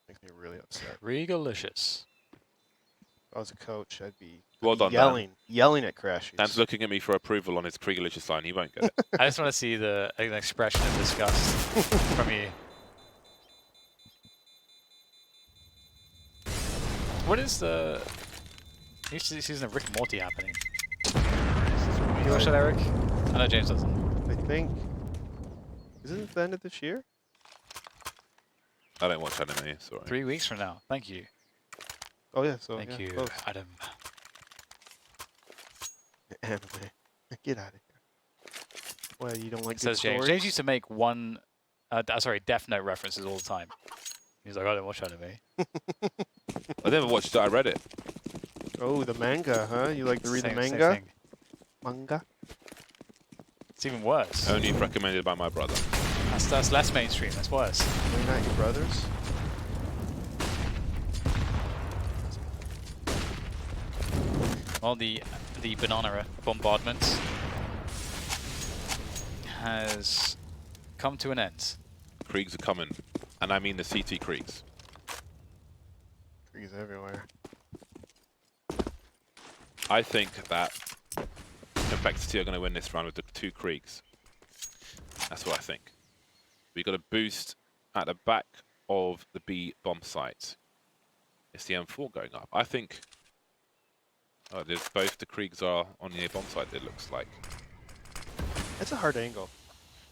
Makes me really upset.
Regalicious.
If I was a coach, I'd be
Well done,
yelling at Crashies.
Dan's looking at me for approval on his Kriegalicious line. He won't get it.
I just want to see an expression of disgust from you. What is the new season of Rick and Morty happening? You watch that, Eric? I know James doesn't.
I think. Isn't it the end of this year?
I don't watch anime, sorry.
3 weeks from now. Thank you.
Oh yeah. So
Thank
yeah,
you,
close.
Adam.
Anime. Get out of here. Well, you don't like
It
good
says James.
stories?
James used to make Death Note references all the time. He's like, I don't watch anime.
I never watched it, I read it.
Oh, the manga, huh? You like to read the
Same
manga?
thing.
Manga?
It's even worse.
Only if recommended by my brother.
That's less mainstream. That's worse.
They're not your brothers?
Well, the banana bombardment has come to an end.
Kriegs are coming. And I mean the CT Kriegs.
Trees everywhere.
I think that Complexity are going to win this round with the 2 Kriegs. That's what I think. We got a boost at the back of the B bomb site. It's the M4 going up. I think. Oh, there's both the Kriegs are on the A bomb site. It looks like.
That's a hard angle.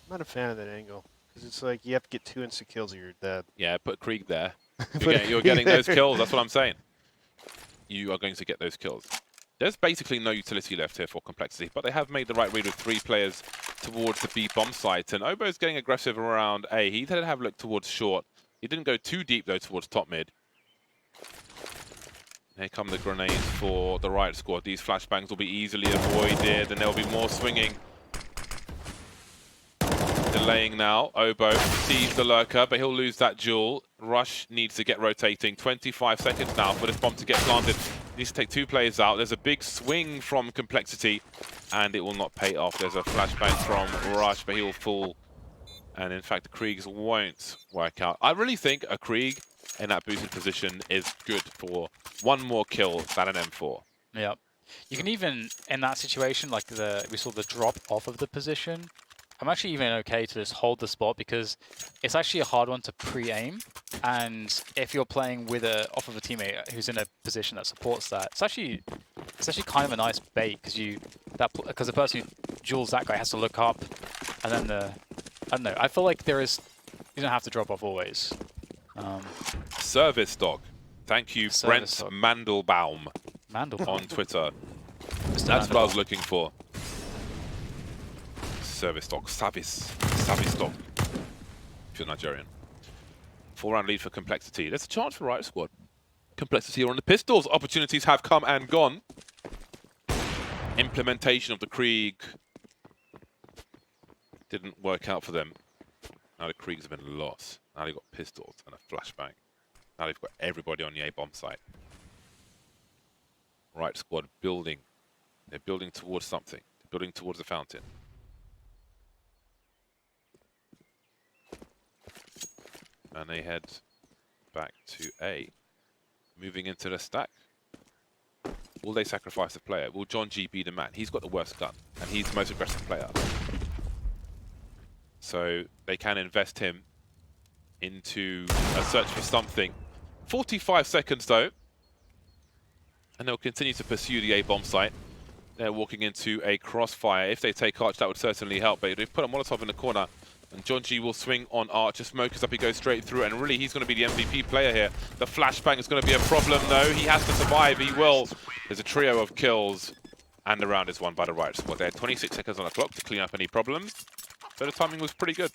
I'm not a fan of that angle. Because it's like you have to get 2 insta kills or you're dead.
Yeah, put Krieg there.
Put
You're getting those kills. That's what I'm saying. You are going to get those kills. There's basically no utility left here for Complexity, but they have made the right read with 3 players towards the B bomb site. And Obo's getting aggressive around A. He did have a look towards short. He didn't go too deep, though, towards top mid. Here come the grenades for the Riot squad. These flashbangs will be easily avoided, and there will be more swinging. Delaying now. Obo sees the lurker, but he'll lose that duel. Rush needs to get rotating. 25 seconds now for this bomb to get planted. Needs to take 2 players out. There's a big swing from Complexity, and it will not pay off. There's a flashbang from Rush, but he will fall. And in fact, the Kriegs won't work out. I really think a Krieg in that boosted position is good for 1 more kill than an M4.
Yeah. You can even, in that situation, like we saw the drop off of the position, I'm actually even okay to just hold the spot because it's actually a hard one to pre-aim. And if you're playing with off of a teammate who's in a position that supports that, it's actually kind of a nice bait because the person who duels that guy has to look up, and then I don't know. I feel like you don't have to drop off always.
Service dog. Thank you, Brent
Service dog.
Mandelbaum
Mandelbaum.
on Twitter.
Mr.
That's what I was
Mandelbaum.
looking for. Service dog. Savis dog. If you're Nigerian. 4-round lead for Complexity. There's a chance for Riot squad. Complexity on the pistols. Opportunities have come and gone. Implementation of the Krieg didn't work out for them. Now the Kriegs have been lost. Now they've got pistols and a flashbang. Now they've got everybody on the A-bomb site. Riot squad building. They're building towards something. They're building towards the fountain. And they head back to A. Moving into the stack. Will they sacrifice a player? Will John G be the man? He's got the worst gun, and he's the most aggressive player. So they can invest him into a search for something. 45 seconds though. And they'll continue to pursue the A-bomb site. They're walking into a crossfire. If they take Arch, that would certainly help. But they've put a Molotov in the corner. And John G will swing on Arch. Smoke is up, he goes straight through. And really, he's going to be the MVP player here. The flashbang is going to be a problem, though. He has to survive. He will. There's a trio of kills. And the round is won by the Riot squad. They had 26 seconds on the clock to clean up any problems. So the timing was pretty good.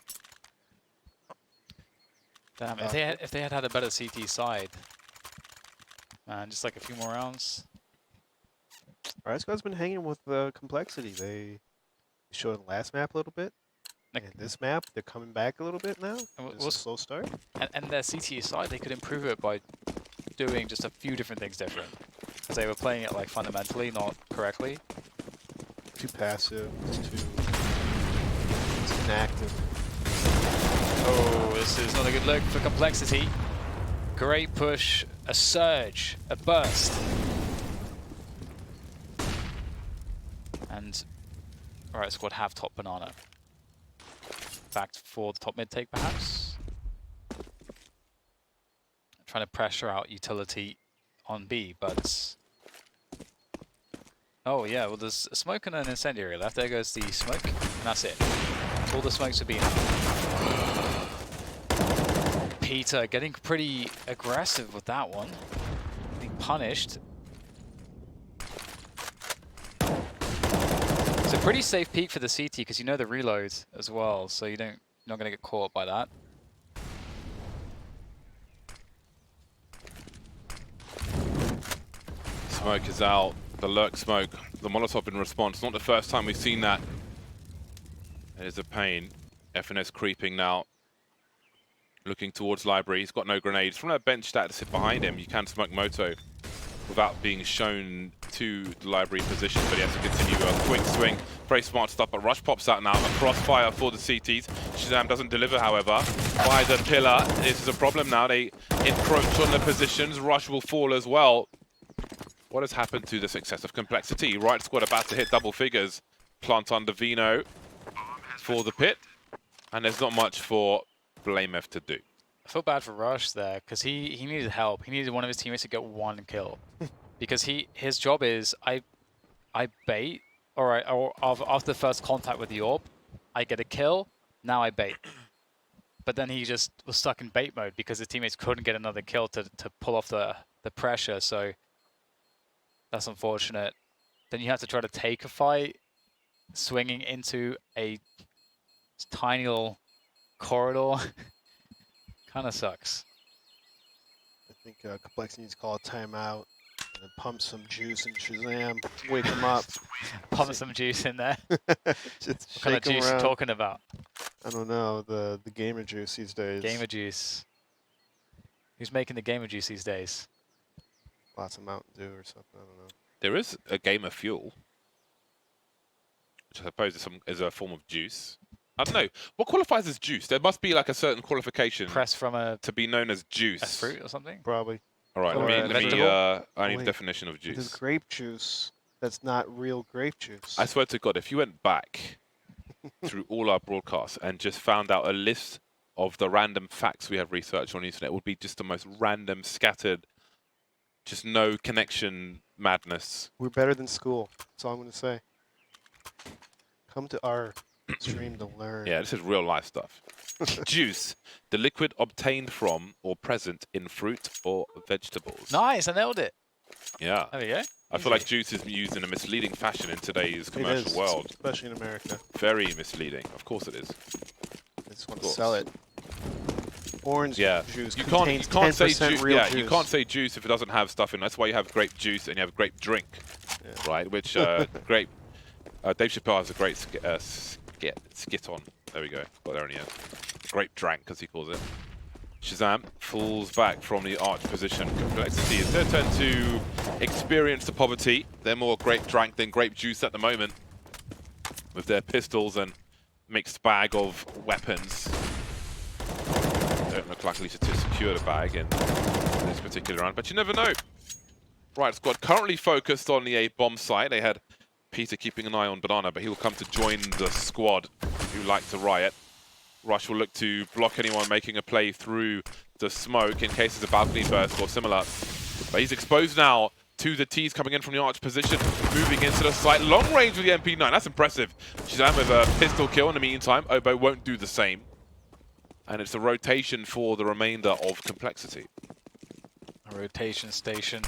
Damn, if they had a better CT side, man, just like a few more rounds.
Riot squad's been hanging with complexity. They showed in the last map a little bit.
Like,
And this map, they're coming back a little bit now.
And
It's a slow start.
and their CT side, they could improve it by doing just a few different things different. Because they were playing it like fundamentally, not correctly.
Too passive. It's inactive.
Oh, this is not a good look for complexity. Great push, a surge, a burst. And Riot squad have top banana. Back for the top mid take, perhaps. Trying to pressure out utility on B, but oh yeah, well there's a smoke and an incendiary left. There goes the smoke, and that's it. All the smokes have been out. Peter getting pretty aggressive with that one. Being punished. It's a pretty safe peek for the CT because you know the reload as well, so you're not going to get caught by that.
Smoke is out. The lurk smoke. The Molotov in response. Not the first time we've seen that. It is a pain. FNS creeping now. Looking towards library. He's got no grenades. From that bench that to sit behind him, you can smoke Moto without being shown to the library position, but he has to continue a quick swing. Very smart stuff, but Rush pops out now. A crossfire for the CTs. Shazam doesn't deliver, however. By the pillar, this is a problem now. They encroach on the positions. Rush will fall as well. What has happened to the success of complexity? Riot squad about to hit double figures. Plant under Vino for the pit. And there's not much for Blamef to do.
I feel bad for Rush there because he needed help. He needed one of his teammates to get one kill because his job is I bait, or after the first contact with the orb, I get a kill. Now I bait, but then he just was stuck in bait mode because his teammates couldn't get another kill to pull off the pressure. So that's unfortunate. Then you have to try to take a fight, swinging into a tiny little corridor. Kind of sucks.
I think complexity needs to call a timeout and pump some juice and Shazam. Wake him up.
Pump some juice in there.
Just
What kind of
shake him
juice you
around.
talking about?
I don't know, the gamer juice these days.
Gamer juice. Who's making the gamer juice these days?
Lots of Mountain Dew or something, I don't know.
There is a gamer fuel, which I suppose is a form of juice. I don't know. What qualifies as juice? There must be like a certain qualification
Press from a
to be known as juice.
fruit or something?
Probably.
All right,
Or a
let me
vegetable?
I need
Wait.
a definition of
There's
juice.
grape juice that's not real grape juice.
I swear to God, if you went back through all our broadcasts and just found out a list of the random facts we have researched on the internet, it would be just the most random, scattered, just no connection madness.
We're better than school. That's all I'm going to say. Come to our stream to learn.
Yeah, this is real life stuff. Juice, the liquid obtained from or present in fruit or vegetables.
Nice, I nailed it.
Yeah.
There we go.
I feel like juice is used in a misleading fashion in today's commercial
It is,
world.
especially in America.
Very misleading. Of course it is.
They just want
Of
to
course.
sell it. orange
Yeah,
juice
you
contains
can't say
10%
juice.
real
Yeah,
juice.
you can't say juice if it doesn't have stuff in. That's why you have grape juice and you have grape drink, right? Which grape. Dave Chappelle has a great skit on. There we go. Got there in the end. Grape drank, as he calls it. Shazam falls back from the arch position. Complexity is their turn to experience the poverty. They're more grape drank than grape juice at the moment, with their pistols and mixed bag of weapons. Don't look likely to secure the bag in this particular round, but you never know. Riot squad currently focused on the A bomb site. They had Peter keeping an eye on Banana, but he will come to join the squad who like to riot. Rush will look to block anyone making a play through the smoke in case there's a balcony burst or similar. But he's exposed now to the T's coming in from the arch position, moving into the site. Long range with the MP9, that's impressive. Shazam with a pistol kill in the meantime. Oboe won't do the same. And it's a rotation for the remainder of Complexity.
A rotation station.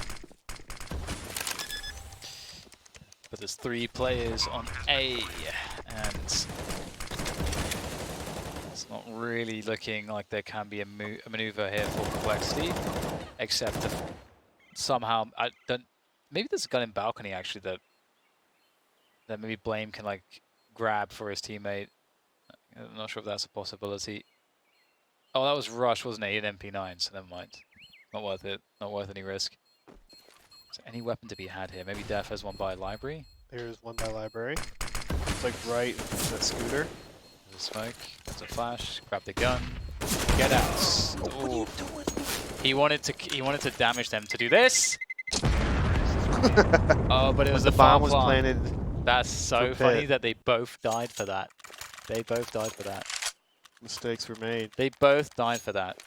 But there's 3 players on A, and it's not really looking like there can be a maneuver here for Complexity, except if somehow maybe there's a gun in balcony actually that maybe Blame can like grab for his teammate. I'm not sure if that's a possibility. Oh, that was Rush, wasn't it? An MP9, so never mind. Not worth it. Not worth any risk. Is there any weapon to be had here? Maybe Def has one by library.
There's one by library. It's like right in that scooter.
There's a smoke. There's a flash. Grab the gun. Get out. Ooh. He wanted to damage them to do this. Oh, but it was
the
the
bomb
farm
was
plant.
planted.
That's so
for
funny
pit.
that they both died for that. They both died for that.
Mistakes were made.
They both died for that.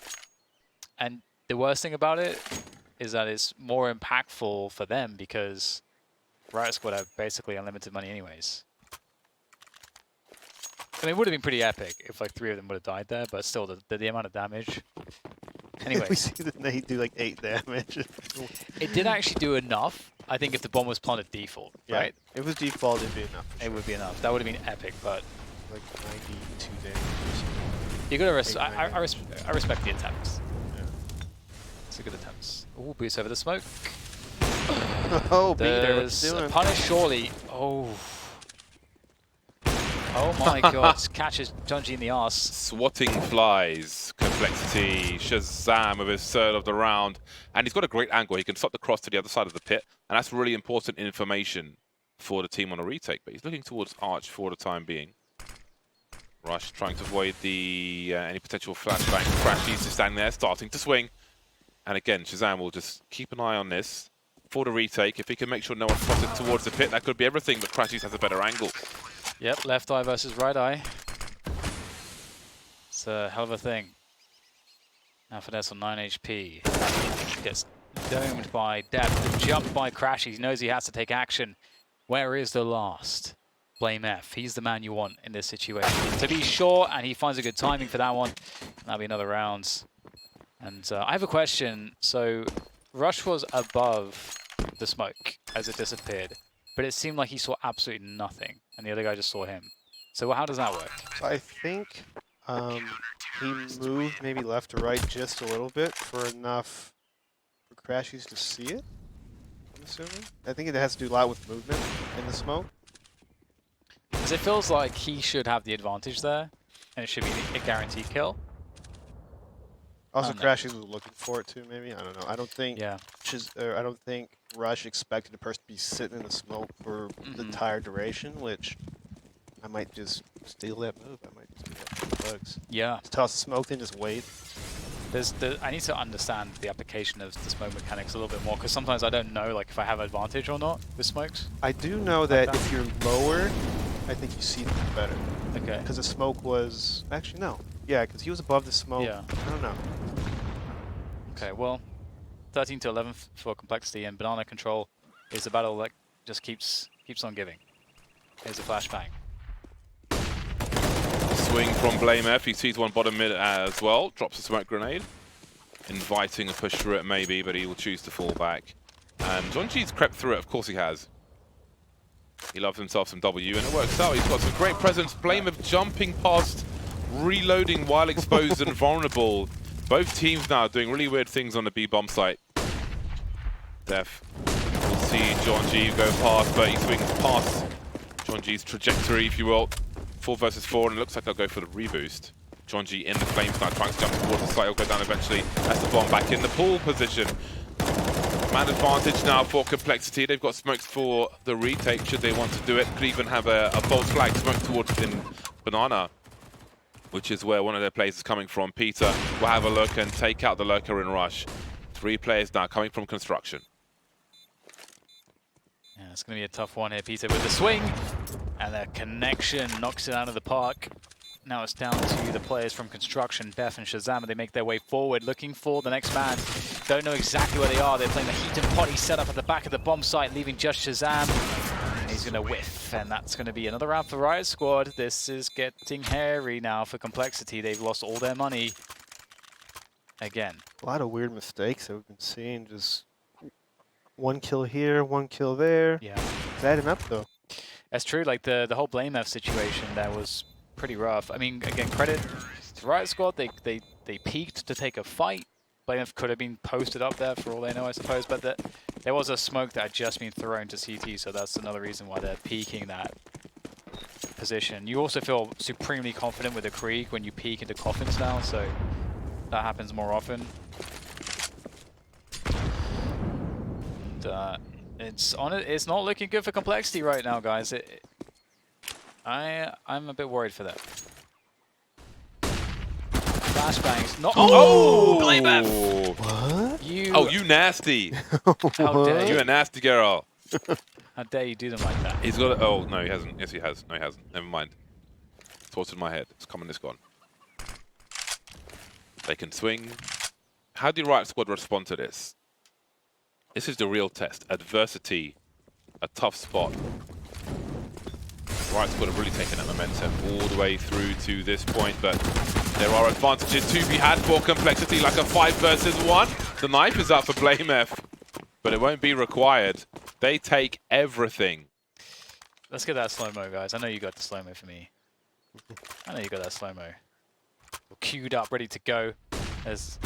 And the worst thing about it is that it's more impactful for them because Riot Squad have basically unlimited money anyways. I mean, it would have been pretty epic if like 3 of them would have died there, but still, the amount of damage. Anyway.
We see that they do like 8 damage.
It did actually do enough, I think, if the bomb was planted default,
Yeah,
right?
If it was default, it'd be enough. For
It
sure.
would be enough. That would have been epic, but
Like 92 damage or something.
you gotta I
8,
respect the attempts.
Yeah.
It's a good attempts. Ooh, boots over the smoke.
Oh, Peter, what
There's
you
a
doing?
punish, surely. Oh. Oh my god, catches Junji in the arse.
Swatting flies, Complexity, Shazam with his third of the round. And he's got a great angle. He can stop the cross to the other side of the pit. And that's really important information for the team on a retake. But he's looking towards Arch for the time being. Rush trying to avoid the any potential flashbang. Crash is standing there, starting to swing. And again, Shazam will just keep an eye on this for the retake. If he can make sure no one spotted towards the pit, that could be everything. But Crashies has a better angle.
Yep, left eye versus right eye. It's a hell of a thing. Now Finesse on 9 HP. Gets domed by Depth. The jump by Crashy. He knows he has to take action. Where is the last? Blame F. He's the man you want in this situation. To be sure, and he finds a good timing for that one. That'll be another round. And I have a question. So Rush was above the smoke as it disappeared, but it seemed like he saw absolutely nothing, and the other guy just saw him. So how does that work?
So I think he moved maybe left to right just a little bit for enough for Crashies to see it, I'm assuming. I think it has to do a lot with movement in the smoke.
Because it feels like he should have the advantage there, and it should be a guaranteed kill.
Also,
I don't know.
Crashies was looking for it too, maybe. I don't know. I don't think
Yeah.
I don't think Rush expected a person to be sitting in the smoke for the entire duration, which I might just steal that move. I might just do that for the bugs.
Yeah.
Just toss the smoke, then just wait.
I need to understand the application of the smoke mechanics a little bit more, because sometimes I don't know like if I have advantage or not with smokes.
I do know that
that.
if you're lower, I think you see them better.
Okay.
Because the smoke was... Actually, no. Yeah, because he was above the smoke.
Yeah.
I don't know.
Okay, well, 13 to 11 for Complexity, and Banana Control is a battle that just keeps on giving. Here's a flashbang.
Swing from Blame F. He sees one bottom mid as well. Drops a smoke grenade. Inviting a push through it maybe, but he will choose to fall back. And Jonji's crept through it. Of course he has. He loves himself some W, and it works out. He's got some great presence. Blame F jumping past, reloading while exposed and vulnerable. Both teams now doing really weird things on the B bomb site. Def will see John G go past, but he swings past John G's trajectory, if you will. 4 versus 4, and it looks like they'll go for the reboost. John G in the flames now, trying to jump towards the site. He'll go down eventually. That's the bomb back in the pool position. Man advantage now for Complexity. They've got smokes for the retake should they want to do it. Could even have a false flag smoke towards in Banana, which is where one of their players is coming from. Peter will have a look and take out the lurker in rush. 3 players now coming from construction.
Yeah, it's going to be a tough one here. Peter with the swing, and the connection knocks it out of the park. Now it's down to the players from construction, Beth and Shazam, and they make their way forward, looking for the next man. Don't know exactly where they are. They're playing the heat and potty setup at the back of the bomb site, leaving just Shazam. And he's going to whiff, and that's going to be another round for Riot Squad. This is getting hairy now for Complexity. They've lost all their money again.
A lot of weird mistakes that we've been seeing. Just 1 kill here, 1 kill there.
Yeah,
It's adding up though.
that's true. Like the whole Blame F situation, that was pretty rough. I mean, again, credit to Riot Squad. They peaked to take a fight. Blame F could have been posted up there for all they know, I suppose. But there was a smoke that had just been thrown to CT, so that's another reason why they're peaking that position. You also feel supremely confident with the Krieg when you peek into coffins now, so that happens more often. And, it's not looking good for Complexity right now, guys. I'm a bit worried for that. Flashbangs. Not. Oh, Blame F.
What?
You nasty.
How dare
You
you?
a nasty girl.
How dare you do them like that?
He's got. Oh no, he hasn't. Yes, he has. No, he hasn't. Never mind. Thoughts in my head. It's coming. It's gone. They can swing. How do Riot Squad respond to this? This is the real test. Adversity, a tough spot. Riot Squad have really taken that momentum all the way through to this point, but there are advantages to be had for Complexity, like a 5 versus 1. The knife is up for Blame F, but it won't be required. They take everything.
Let's get that slow-mo, guys. I know you got the slow-mo for me. I know you got that slow-mo. Queued up, ready to go. There it is.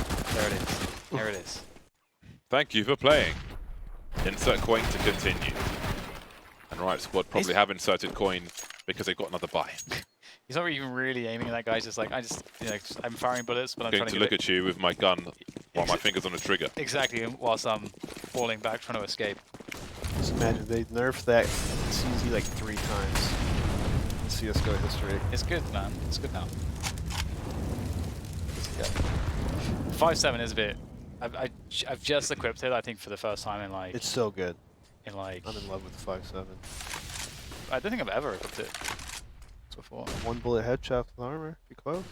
There it is.
Thank you for playing. Insert coin to continue. And Riot Squad probably have inserted coin because they got another buy.
He's not even really aiming at that guy. He's just like, I'm firing bullets, but I'm
Going
trying
to
to
look at you with my gun while my finger's on the trigger.
Exactly, whilst I'm falling back, trying to escape.
Just imagine they nerfed that CZ like 3 times in CSGO history.
It's good, man. It's good now. Yeah. 5-7 is a bit. I've just equipped it, I think, for the first time in like.
It's so good.
In like.
I'm in love with the 5.7.
I don't think I've ever equipped it before.
1 bullet headshot with armor. Be close.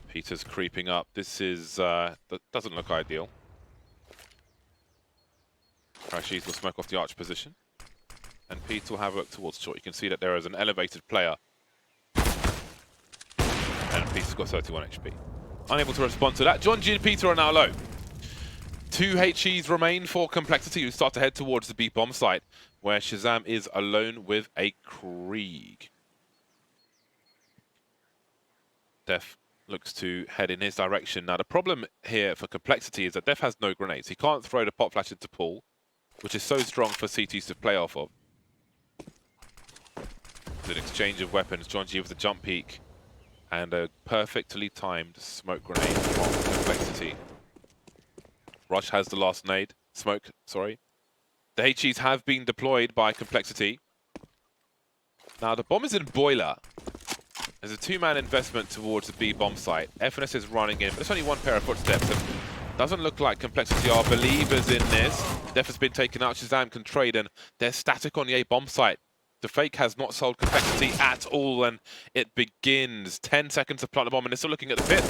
Peter's creeping up. This is that doesn't look ideal. Crashies will smoke off the arch position, and Peter will have a look towards short. You can see that there is an elevated player, and Peter's got 31 HP. Unable to respond to that. John G and Peter are now low. 2 HEs remain for Complexity, who start to head towards the B bomb site, where Shazam is alone with a Krieg. Def looks to head in his direction. Now, the problem here for Complexity is that Def has no grenades. He can't throw the pop flash into pool, which is so strong for CTs to play off of. It's an exchange of weapons. John G with the jump peek and a perfectly timed smoke grenade from Complexity. Rush has the last nade. Smoke, sorry. The HEs have been deployed by Complexity. Now, the bomb is in Boiler. There's a 2-man investment towards the B bomb site. FNS is running in, but it's only 1 pair of footsteps. And doesn't look like Complexity are believers in this. Def has been taken out. Shazam can trade, and they're static on the A bomb site. The fake has not sold Complexity at all, and it begins. 10 seconds to plant the bomb, and they're still looking at the pit.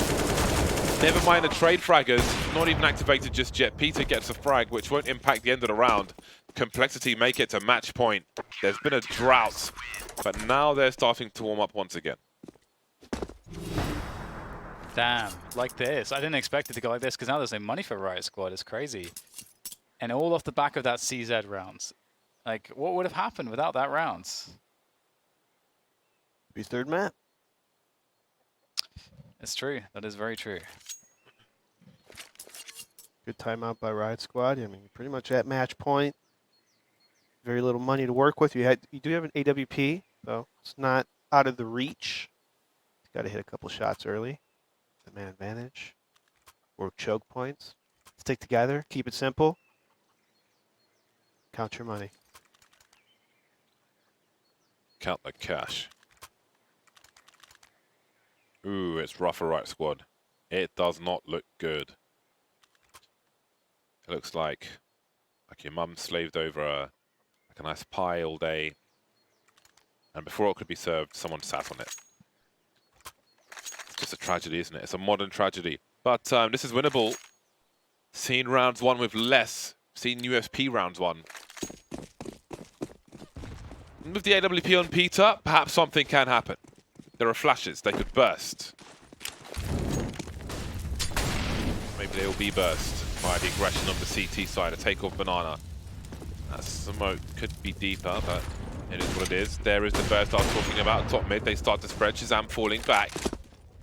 Never mind the trade fraggers, not even activated just yet. Peter gets a frag, which won't impact the end of the round. Complexity make it to match point. There's been a drought, but now they're starting to warm up once again.
Damn, like this. I didn't expect it to go like this, because now there's no money for Riot Squad. It's crazy. And all off the back of that CZ rounds. Like, what would have happened without that rounds?
Be 3rd map.
It's true. That is very true.
Good timeout by Riot Squad. I mean, pretty much at match point. Very little money to work with. You do have an AWP, so it's not out of the reach. Got to hit a couple shots early. The man advantage or choke points. Stick together. Keep it simple. Count your money.
Count the cash. Ooh, it's rough for Riot Squad. It does not look good. It looks like your mum slaved over like a nice pie all day, and before it could be served, someone sat on it. It's just a tragedy, isn't it? It's a modern tragedy. But this is winnable. Seen rounds 1 with less. Seen USP rounds 1. And with the AWP on Peter, perhaps something can happen. There are flashes. They could burst. Maybe they will be burst by the aggression on the CT side. A takeoff banana. That smoke could be deeper, but it is what it is. There is the burst I was talking about. Top mid, they start to spread. Shazam falling back.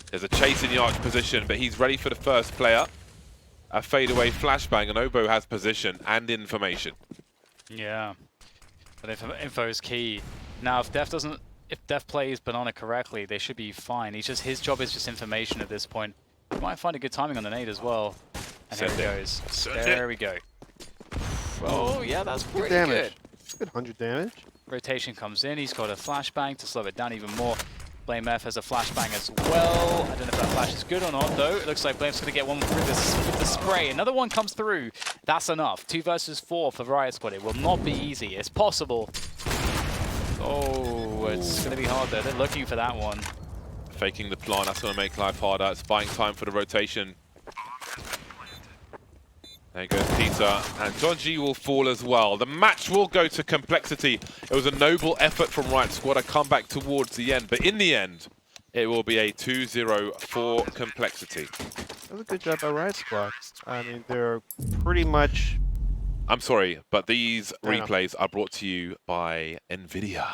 There's a chase in the arch position, but he's ready for the first player. A fadeaway flashbang, and Obo has position and information.
Yeah, but info is key. Now, if Def plays banana correctly, they should be fine. His job is just information at this point. He might find a good timing on the nade as well. And here he goes. There we go. Oh yeah, that's pretty good.
Good 100 damage.
Rotation comes in. He's got a flashbang to slow it down even more. Blame F has a flashbang as well. I don't know if that flash is good or not, though. It looks like Blame's going to get one through with the spray. Another one comes through. That's enough. 2 versus 4 for Riot Squad. It will not be easy. It's possible. Oh, it's going to be hard, though. They're looking for that one.
Faking the plant. That's going to make life harder. It's buying time for the rotation. There goes Peter, and John G will fall as well. The match will go to complexity. It was a noble effort from Riot Squad to come back towards the end, but in the end, it will be a 2-0 for complexity.
That was a good job by Riot Squad. I mean, they're pretty much...
I'm sorry, but these replays are brought to you by NVIDIA.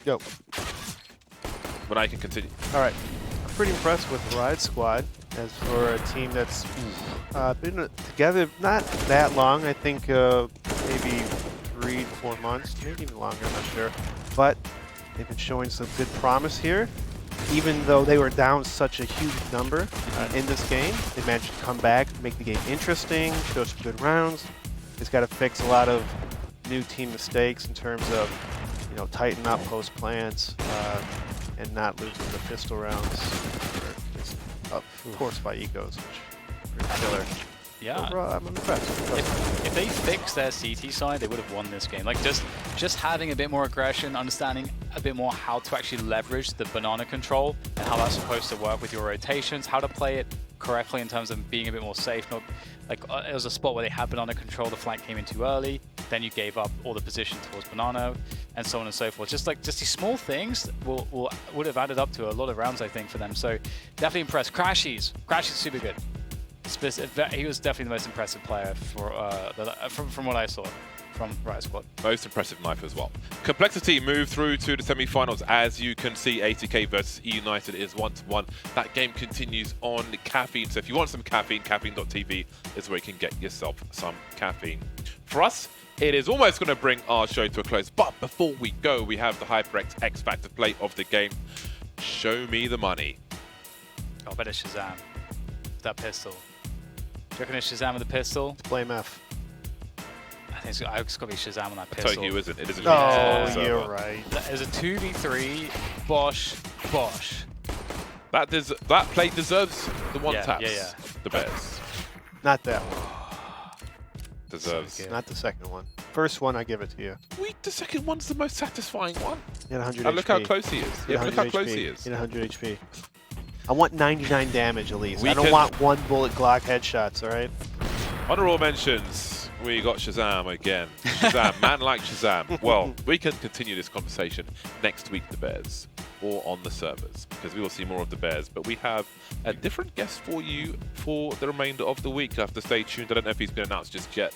Go.
But I can continue.
All right. I'm pretty impressed with the Riot Squad as for a team that's been together not that long. I think maybe 3 to 4 months, maybe even longer, I'm not sure. But they've been showing some good promise here. Even though they were down such a huge number in this game, they managed to come back, make the game interesting, show some good rounds. It's got to fix a lot of new team mistakes in terms of tighten up post plants and not losing the pistol rounds. Of course, by ecos, which pretty killer.
Yeah.
Overall, I'm impressed.
If they fixed their CT side, they would have won this game. Like just having a bit more aggression, understanding a bit more how to actually leverage the banana control and how that's supposed to work with your rotations, how to play it correctly in terms of being a bit more safe. Not like it was a spot where they had banana control, the flank came in too early, then you gave up all the position towards banana, and so on and so forth. Just these small things would have added up to a lot of rounds, I think, for them. So definitely impressed. Crashies super good. He was definitely the most impressive player from what I saw from Riot Squad.
Most impressive knife as well. Complexity moved through to the semi-finals. As you can see, ATK versus E United is 1-1. That game continues on Caffeine. So if you want some caffeine, caffeine.tv is where you can get yourself some caffeine. For us, it is almost going to bring our show to a close. But before we go, we have the HyperX X Factor play of the game. Show me the money.
Oh, I bet it's Shazam. That pistol. Do you reckon it's Shazam with the pistol?
Blame F.
I think it's got to be Shazam on that
I
pistol.
tell you, isn't it? Isn't
Oh,
it?
you're right.
There's a 2v3. Bosh.
That play deserves the one taps.
Yeah.
The best.
Not that one.
Deserves.
So
Not the second one. First one, I give it to you.
The second one's the most satisfying one.
He had 100
And
HP.
look how close he is. Yeah, look how close he is.
He had 100 HP. I want 99 damage at least.
We
I don't want one bullet Glock headshots, all right?
Honorable mentions. We got Shazam again. Shazam, man like Shazam. Well, we can continue this conversation next week, the Bears. or on the servers, because we will see more of the Bears. But we have a different guest for you for the remainder of the week. You'll have to stay tuned. I don't know if he's been announced just yet,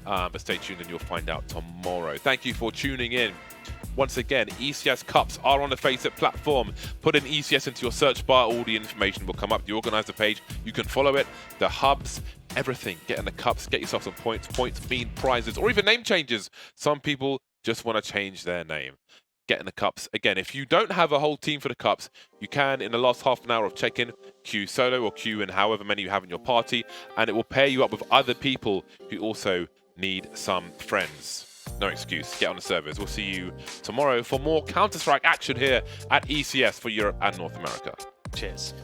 but stay tuned and you'll find out tomorrow. Thank you for tuning in. Once again, ECS Cups are on the FACEIT platform. Put in ECS into your search bar, all the information will come up. The organizer page, you can follow it. The hubs, everything. Get in the cups, get yourself some points. Points mean prizes, or even name changes. Some people just want to change their name. Get in the cups. Again, if you don't have a whole team for the cups, you can, in the last half an hour of check-in, queue solo or queue in however many you have in your party, and it will pair you up with other people who also need some friends. No excuse. Get on the servers. We'll see you tomorrow for more Counter-Strike action here at ECS for Europe and North America.
Cheers.